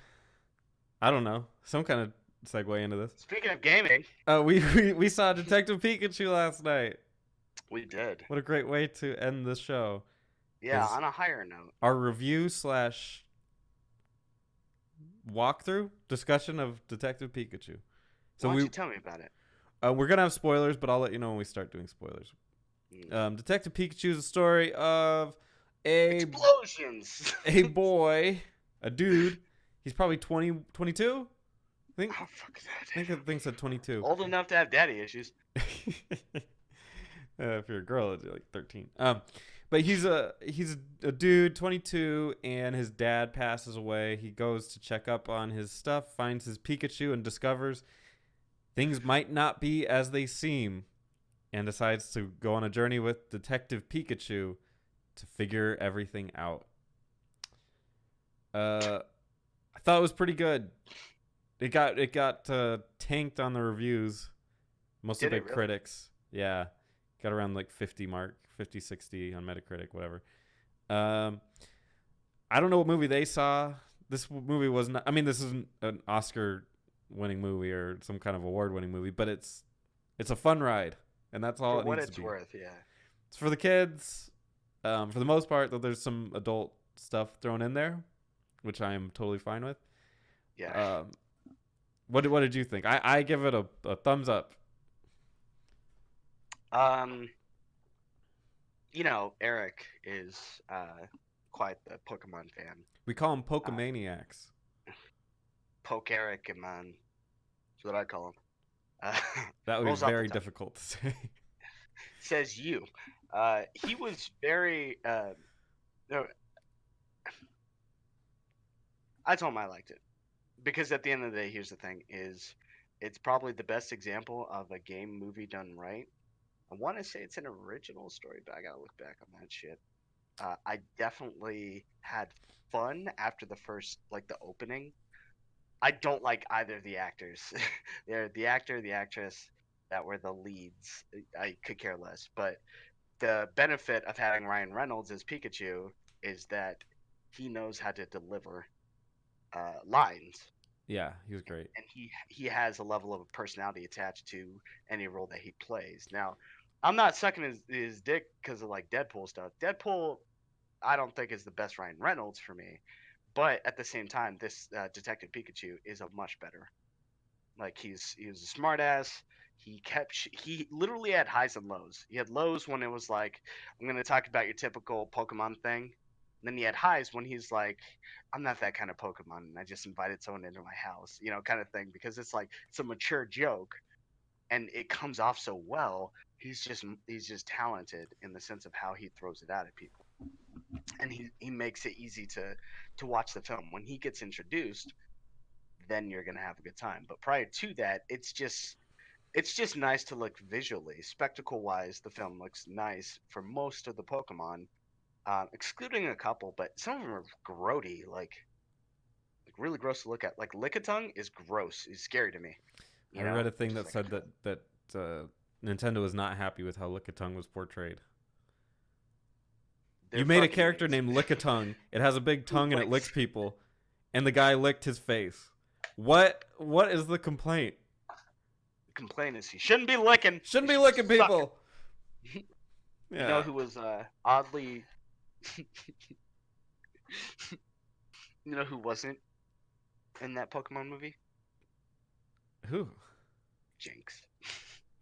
I don't know, some kind of segue into this. Speaking of gaming, we saw Detective Pikachu last night. we did. What a great way to end this show. Yeah, on a higher note. Our review / walkthrough discussion of Detective Pikachu. So why don't you tell me about it? We're gonna have spoilers, but I'll let you know when we start doing spoilers. Detective Pikachu is a story of explosions. A boy, a dude. He's probably 20, 22? I think. Oh, fuck that. I think the thing said 22. Old enough to have daddy issues. If you're a girl, it's like 13. But he's a dude, 22, and his dad passes away. He goes to check up on his stuff, finds his Pikachu, and discovers things might not be as they seem, and decides to go on a journey with Detective Pikachu to figure everything out. I thought it was pretty good. It got tanked on the reviews, mostly by critics. Yeah, got around like 50, 60 on Metacritic, whatever. I don't know what movie they saw. This movie was not. I mean, this isn't an Oscar-winning movie or some kind of award-winning movie, but it's a fun ride, and that's all. For what it's worth, yeah. It's for the kids. For the most part, though, there's some adult stuff thrown in there, which I am totally fine with. Yeah. What did you think? I give it a thumbs up. Eric is quite the Pokemon fan. We call them Pokemaniacs. Poke Eric, man. That's what I call him. That would be very difficult to say. Says you. He was very. I told him I liked it because at the end of the day, here's the thing: it's probably the best example of a game movie done right. I want to say it's an original story, but I gotta look back on that shit. I definitely had fun after the first, like, the opening. I don't like either of the actors. They're the actor, the actress that were the leads. I could care less. But the benefit of having Ryan Reynolds as Pikachu is that he knows how to deliver lines. Yeah, he was great. and he has a level of personality attached to any role that he plays. Now, I'm not sucking his dick because of like Deadpool stuff. Deadpool, I don't think is the best Ryan Reynolds for me, but at the same time, this Detective Pikachu is a much better. Like he was a smart ass. He literally had highs and lows. He had lows when it was like, I'm gonna talk about your typical Pokemon thing. And then he had highs when he's like, I'm not that kind of Pokemon, and I just invited someone into my house, kind of thing. Because it's like it's a mature joke, and it comes off so well. He's just talented in the sense of how he throws it out at people, and he makes it easy to watch the film. When he gets introduced, then you're gonna have a good time. But prior to that, it's just nice to look visually, spectacle wise. The film looks nice for most of the Pokemon, excluding a couple, but some of them are grody, like really gross to look at. Like Lickitung is gross. It's scary to me. I read a thing Just that said that Nintendo was not happy with how Lickitung was portrayed. they're You made a fucking character idiots. named Lickitung. It has a big tongue and it Licks. licks people, and the guy licked his face. What is the complaint? Complaint is he shouldn't be licking. Shouldn't He be should licking suck. people. You Yeah. know who was oddly. You know who wasn't in that Pokemon movie? Who? Jinx.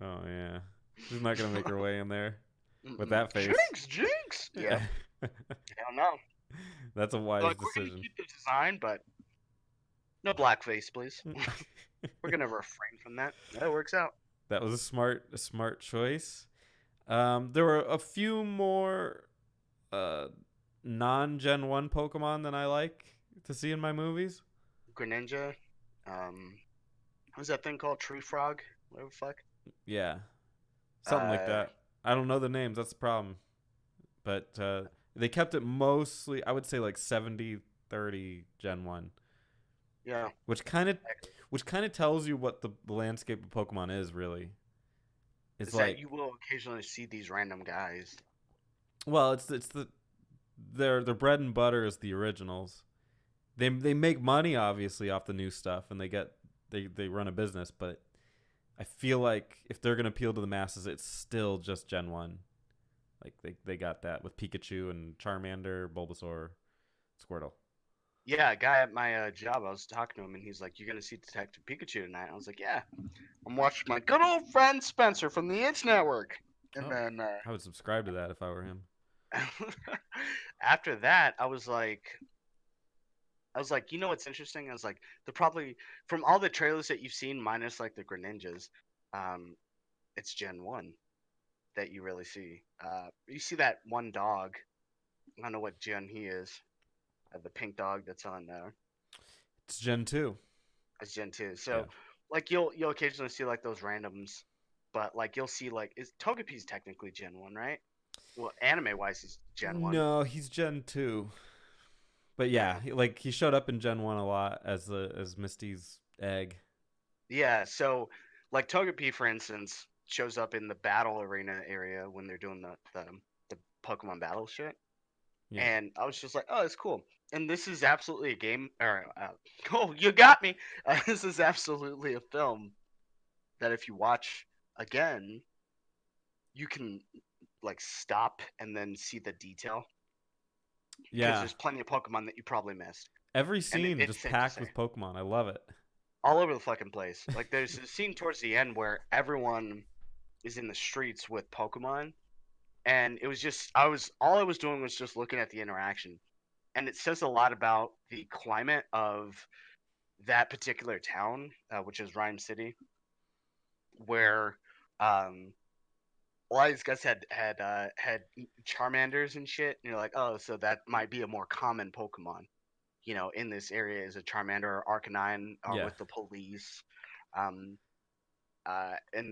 Oh yeah. She's not gonna make her way in there with that face. Jinx. Yeah. Hell no. That's a wise Like, we're gonna decision. keep the design, but no blackface, please. We're gonna refrain from that. That works out. That was a smart choice. There were a few more non-Gen 1 Pokemon than I like to see in my movies. Greninja. What's that thing called? Tree Frog? Whatever the fuck. Yeah. Something like Uh, that. I don't know the names, that's the problem. But they kept it mostly, I would say like 70-30 Gen 1. Yeah. Which kind of tells you what the landscape of Pokemon is really. It's Is like that you will occasionally see these random guys. well, it's their bread and butter is the originals. They make money obviously off the new stuff and they run a business, but I feel like if they're gonna appeal to the masses, it's still just Gen 1. Like they got that with Pikachu and Charmander, Bulbasaur, Squirtle. Yeah, a guy at my job, I was talking to him, and he's like, "You gonna see Detective Pikachu tonight?" I was like, "Yeah, I'm watching my good old friend Spencer from the Itch Network." And Oh. then I would subscribe to that if I were him. after that, I was like, you know what's interesting? I was like, they're probably from all the trailers that you've seen, minus like the Greninjas, it's Gen 1 that you really see. You see that one dog. I don't know what gen he is. The pink dog that's on It's Gen 2. as Gen 2. So Yeah. like you'll occasionally see like those randoms, but like you'll see like is Togepi's technically Gen 1, right? Well, anime wise he's Gen 1. No, he's Gen 2. But yeah, he showed up in Gen 1 a lot as Misty's egg. Yeah, so like Togepi for instance shows up in the battle arena area when they're doing the Pokemon battle shit. Yeah. And I was just like, oh, it's cool. And this is absolutely a game, or oh, you got me. This is absolutely a film that if you watch again, you can like stop and then see the detail. Because Yeah. there's plenty of Pokemon that you probably missed. Every scene it's just safe to packed say. with Pokemon. I love it. All over the fucking place. Like there's a scene towards the end where everyone is in the streets with Pokemon. And it was just all I was doing was just looking at the interaction. And it says a lot about the climate of that particular town, which is Rhyme City, where a lot of these guys had Charmanders and shit, and you're like, oh, so that might be a more common Pokemon, in this area is a Charmander or Arcanine Yeah. with the police, and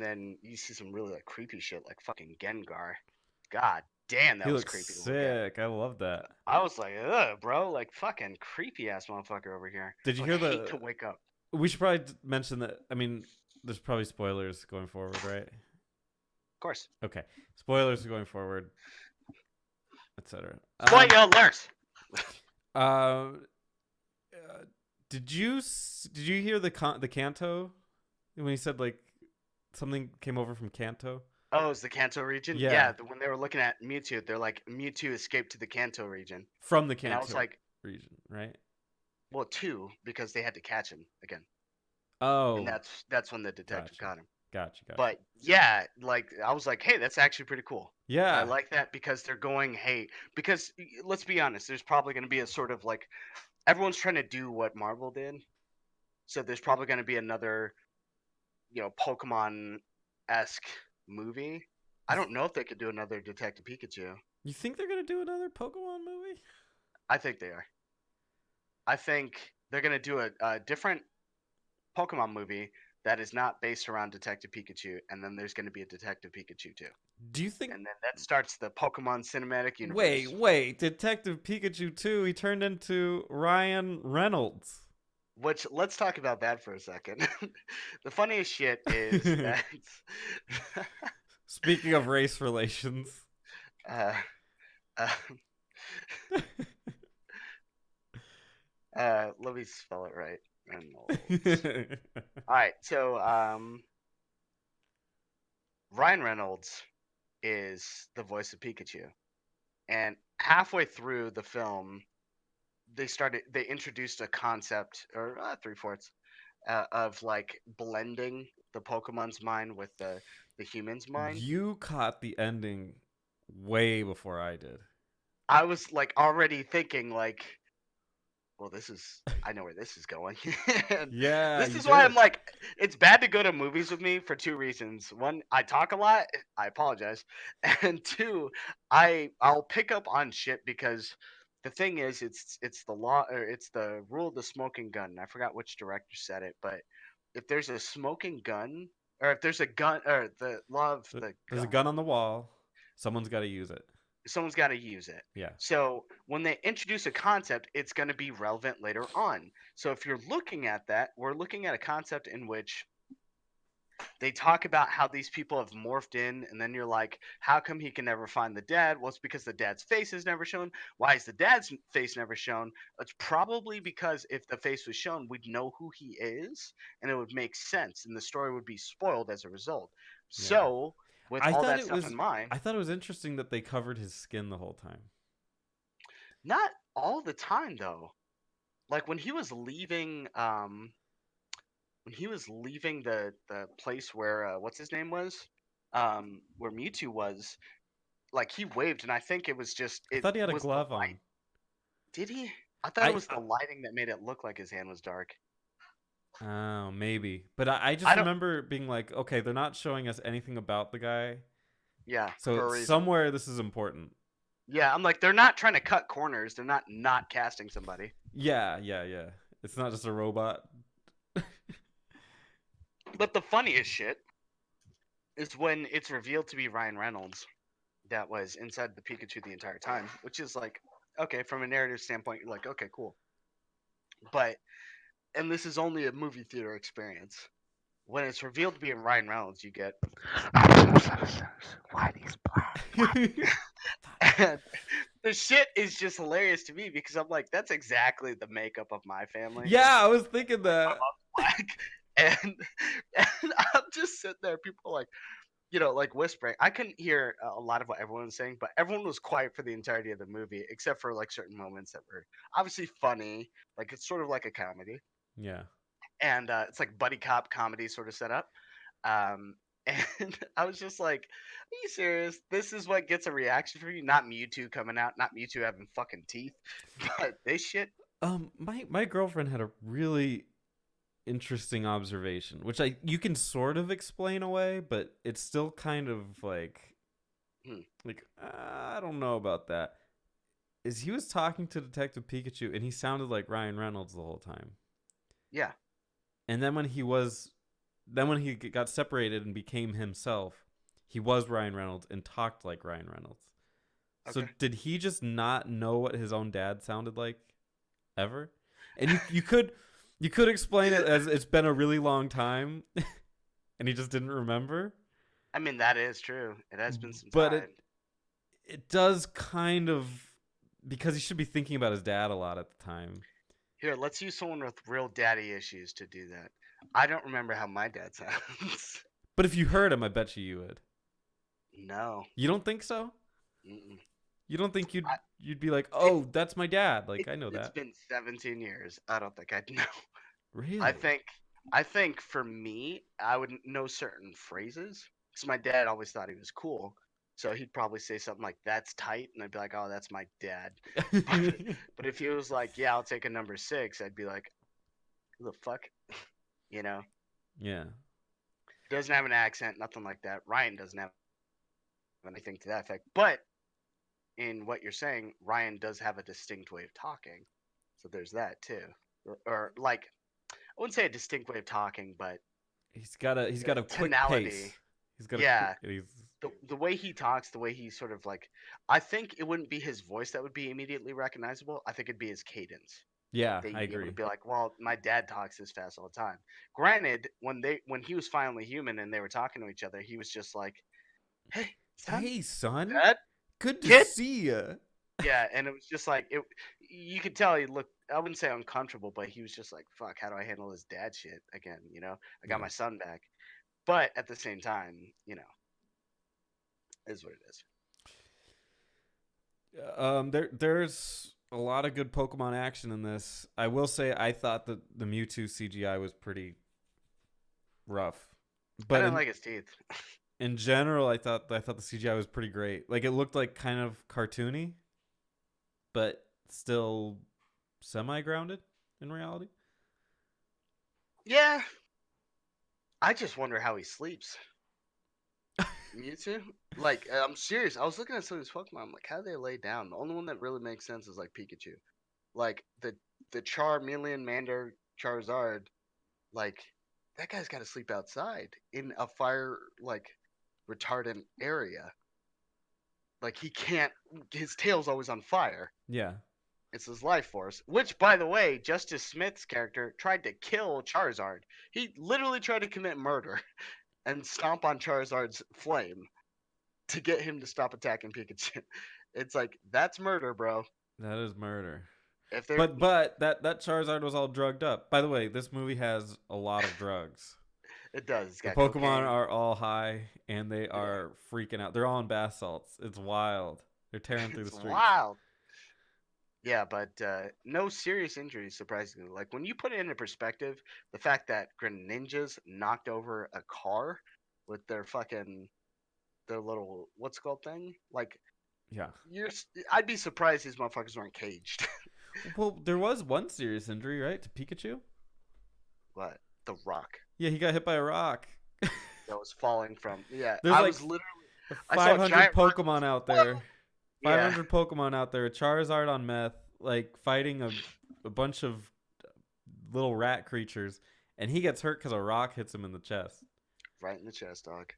then you see some really like creepy shit like fucking Gengar. God damn, that He was looks creepy to look at. sick. I love that. I was like, ugh, bro, like fucking creepy ass motherfucker over here. Did you Like, hear I hate the- to wake up? We should probably mention that. I mean, there's probably spoilers going forward, right? Of course. Okay. Spoilers going forward, etc. Spoiler alert! Did you hear the Kanto when he said like something came over from Kanto? Oh, it's the Kanto region? Yeah, Yeah, when they were looking at Mewtwo, they're like, Mewtwo escaped to the Kanto region. from the And I was Kanto like, region, right? well, two, because they had to catch him again. And Oh, that's when the detective gotcha, caught him. gotcha. But yeah, like I was like, hey, that's actually pretty cool. I Yeah, like that because they're going, hey, because let's be honest, there's probably going to be a sort of like everyone's trying to do what Marvel did. So there's probably going to be another, Pokemon esque movie. I don't know if they could do another Detective Pikachu. you think they're gonna do another Pokemon movie? I think they are. I think they're going to do a different Pokemon movie that is not based around Detective Pikachu, and then there's going to be a Detective Pikachu too. Do you think? And then that starts the Pokemon cinematic Wait, universe. wait! Detective Pikachu 2. He turned into Ryan Reynolds. Which let's talk about that for a second. The funniest shit is that Speaking of race relations. uh, uh, let me spell it right. Reynolds. All right, so Ryan Reynolds is the voice of Pikachu, and halfway through the film, they introduced a concept or three-fourths of like blending the Pokemon's mind with the human's mind. You caught the ending way before I did. I was like already thinking like, well, I know where this is going. And Yeah, this you is why I'm did. like, it's bad to go to movies with me for two reasons. One, I talk a lot. I apologize. And two, I'll pick up on shit because the thing is, it's the law or it's the rule of the smoking gun. I forgot which director said it, but if there's a smoking gun, or if there's a gun, or the law of the There's a gun, gun on the wall. Someone's got to use it. someone's got to use it. Yeah. So when they introduce a concept, it's going to be relevant later on. So if you're looking at that, we're looking at a concept in which they talk about how these people have morphed in, and then you're like, how come he can never find the dad? Well, it's because the dad's face is never shown. Why is the dad's face never shown? It's probably because if the face was shown, we'd know who he is, and it would make sense, and the story would be spoiled as a result. Yeah. So with I all thought that it stuff was in mind, I thought it was interesting that they covered his skin the whole time. not all the time though. Like when he was leaving the place where what's his name was, where Mewtwo was, like he waved, and I think I it thought he had a was the glove light. on. Did he? I thought it I was the lighting that made it look like his hand was dark. Oh, maybe. But I just I don't. remember being like, okay, they're not showing us anything about the guy. Yeah, So for a reason. somewhere this is important. Yeah, I'm like they're not trying to cut corners. They're not casting somebody. Yeah. It's not just a robot. But the funniest shit is when it's revealed to be Ryan Reynolds that was inside the Pikachu the entire time, which is like, okay, from a narrative standpoint, you're like, okay, cool. But and this is only a movie theater experience. When it's revealed to be Ryan Reynolds, you get why these black? And the shit is just hilarious to me because I'm like, that's exactly the makeup of my family. Yeah, I was thinking My that. mom's black, and and I'm just sitting there. People are like, like whispering. I couldn't hear a lot of what everyone was saying, but everyone was quiet for the entirety of the movie, except for like certain moments that were obviously funny. Like it's sort of like a comedy, Yeah. and it's like buddy cop comedy sort of setup. Um, and I was just like, "Are you serious? This is what gets a reaction from you? Not Mewtwo coming out, not Mewtwo having fucking teeth, but this shit." My girlfriend had a really interesting observation, which you can sort of explain away, but it's still kind of like Hmm. I don't know about that. Is he was talking to Detective Pikachu and he sounded like Ryan Reynolds the whole time. Yeah. And then when he got separated and became himself, he was Ryan Reynolds and talked like Ryan Reynolds. So Okay. did he just not know what his own dad sounded like ever? And you could explain it as it's been a really long time and he just didn't remember. I mean, that is true. It has been some But time. it does kind of, because he should be thinking about his dad a lot at the time. Here, let's use someone with real daddy issues to do that. I don't remember how my dad sounds. But if you heard him, I bet you would. No. You don't think so? Mm-mm. You don't think I, you'd be like, it, oh, that's my dad? Like, it, I know it's that. been 17 years. I don't think I'd know. Really? I think for me, I would know certain phrases because my dad always thought he was cool. So he'd probably say something like "That's tight," and I'd be like, "Oh, that's my dad." But, but if he was like, "Yeah, I'll take a number 6," I'd be like, "Who the fuck?" You know. Yeah. He doesn't have an accent, nothing like that. Ryan doesn't have anything to that effect. But in what you're saying, Ryan does have a distinct way of talking. So there's that too. Or like, I wouldn't say a distinct way of talking, but He's got a quick tonality. pace. He's got a quick. Yeah, the way he talks, the way he sort of like, I think it wouldn't be his voice that would be immediately recognizable. I think it'd be his cadence. Yeah, That I you'd be able to agree. be like, well, my dad talks this fast all the time. Granted, when he was finally human and they were talking to each other, he was just like, "Hey, son, Hey, son. dad, Good to kid." see ya. Yeah, and it was just like it. You could tell he looked. I wouldn't say uncomfortable, but he was just like, "Fuck, how do I handle this dad shit again?" I got Yeah. my son back, but at the same time, is what it is. There's a lot of good Pokemon action in this. I will say I thought that the Mewtwo CGI was pretty rough, I but didn't like his teeth. in general, I thought the CGI was pretty great. Like it looked like kind of cartoony, but still semi grounded in reality. Yeah, I just wonder how he sleeps. Mewtwo? Like, I'm serious. I was looking at some of these Pokemon. I'm like, how do they lay down? The only one that really makes sense is like Pikachu. Like the Charmeleon, Mander, Charizard. Like that guy's got to sleep outside in a fire like retardant area. Like he can't. His tail's always on fire. Yeah. It's his life force. Which, by the way, Justice Smith's character tried to kill Charizard. He literally tried to commit murder and stomp on Charizard's flame to get him to stop attacking Pikachu. It's like that's murder, bro. That is murder. If they're But that Charizard was all drugged up. By the way, this movie has a lot of drugs. it does. It's The got Pokemon cocaine. are all high and they Yeah, are freaking out. They're all on bath salts. It's wild. They're tearing through the it's streets. wild. Yeah, but no serious injuries, surprisingly. Like when you put it into perspective, the fact that Greninjas knocked over a car with their little what's it called thing, like Yeah. I'd be surprised these motherfuckers weren't caged. Well, there was one serious injury, right, to Pikachu? What? The rock Yeah, he got hit by a rock. that was falling from. Yeah, There's I like was literally. I saw a 500 giant rock. Pokemon out there. Yeah, 500 Pokemon out there. Charizard on meth, like fighting a bunch of little rat creatures, and he gets hurt because a rock hits him in the chest. right in the chest, dog.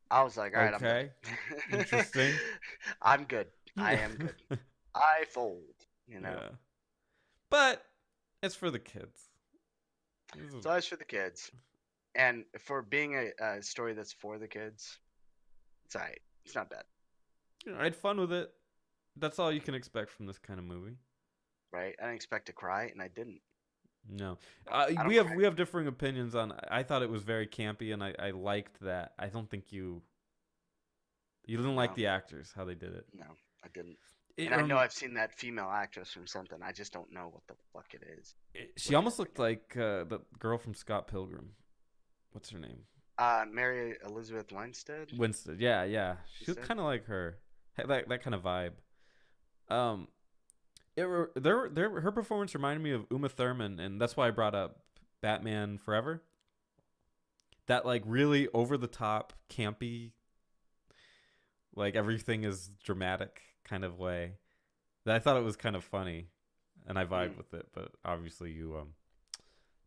I was like, all right, Okay, I'm good. interesting. I'm good. I am good. I fold. Yeah, but it's for the kids. It's always for the kids, and for being a story that's for the kids, it's alright. It's not bad, I had fun with it. That's all you can expect from this kind of movie. right? I didn't expect to cry, and I didn't. No, I we don't have cry. differing opinions on. I thought it was very campy, and I liked that. I don't think you didn't like No, the actors how they did it. no, I didn't. It And I know I've seen that female actress from something. I just don't know what the fuck it is. she almost looked like the girl from Scott Pilgrim. What's her name? Mary Elizabeth Winstead. Winstead. Yeah, yeah. She looked Winstead? kind of like her. Had that kind of vibe. Um, her performance reminded me of Uma Thurman, and that's why I brought up Batman Forever. That like really over the top, campy, like everything is dramatic kind of way. That I thought it was kind of funny, and I vibed with it. But obviously, you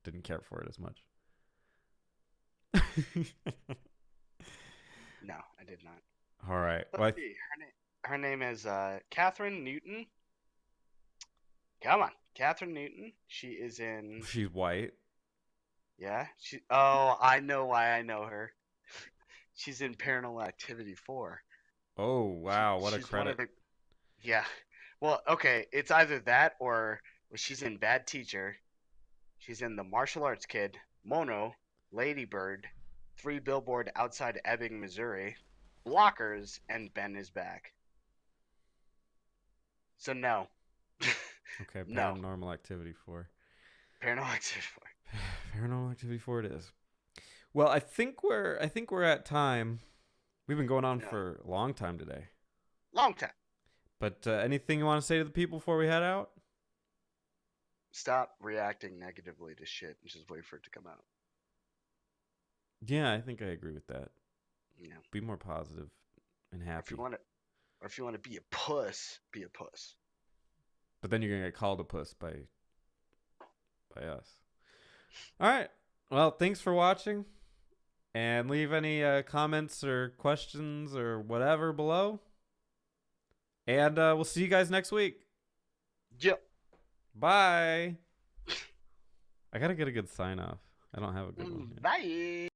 didn't care for it as much. No, I did not. All right. Let's see. Her name is Catherine Newton. Come on, Catherine Newton. She is in. She's white. Yeah. Oh, I know why I know her. She's in Paranormal Activity 4. Oh wow, what a She's one credit. of the. Yeah. Well, okay. It's either that or Well, she's in Bad Teacher. She's in The Martial Arts Kid, Mono, Lady Bird, 3 Billboard Outside Ebbing, Missouri, Blockers, and Ben is Back. So no. Okay, No. Paranormal Activity 4. Paranormal Activity 4. Paranormal Activity 4 it is. Well, I think we're at time. We've been going on for a long time today. Long time. But anything you want to say to the people before we head out? Stop reacting negatively to shit and just wait for it to come out. Yeah, I think I agree with that. Yeah. Be more positive and happy. If you want to be a puss, be a puss. But then you're gonna get called a puss by us. All right. Well, thanks for watching, and leave any comments or questions or whatever below. And we'll see you guys next week. Yep. Bye. I gotta get a good sign off. I don't have a good one yet. Bye.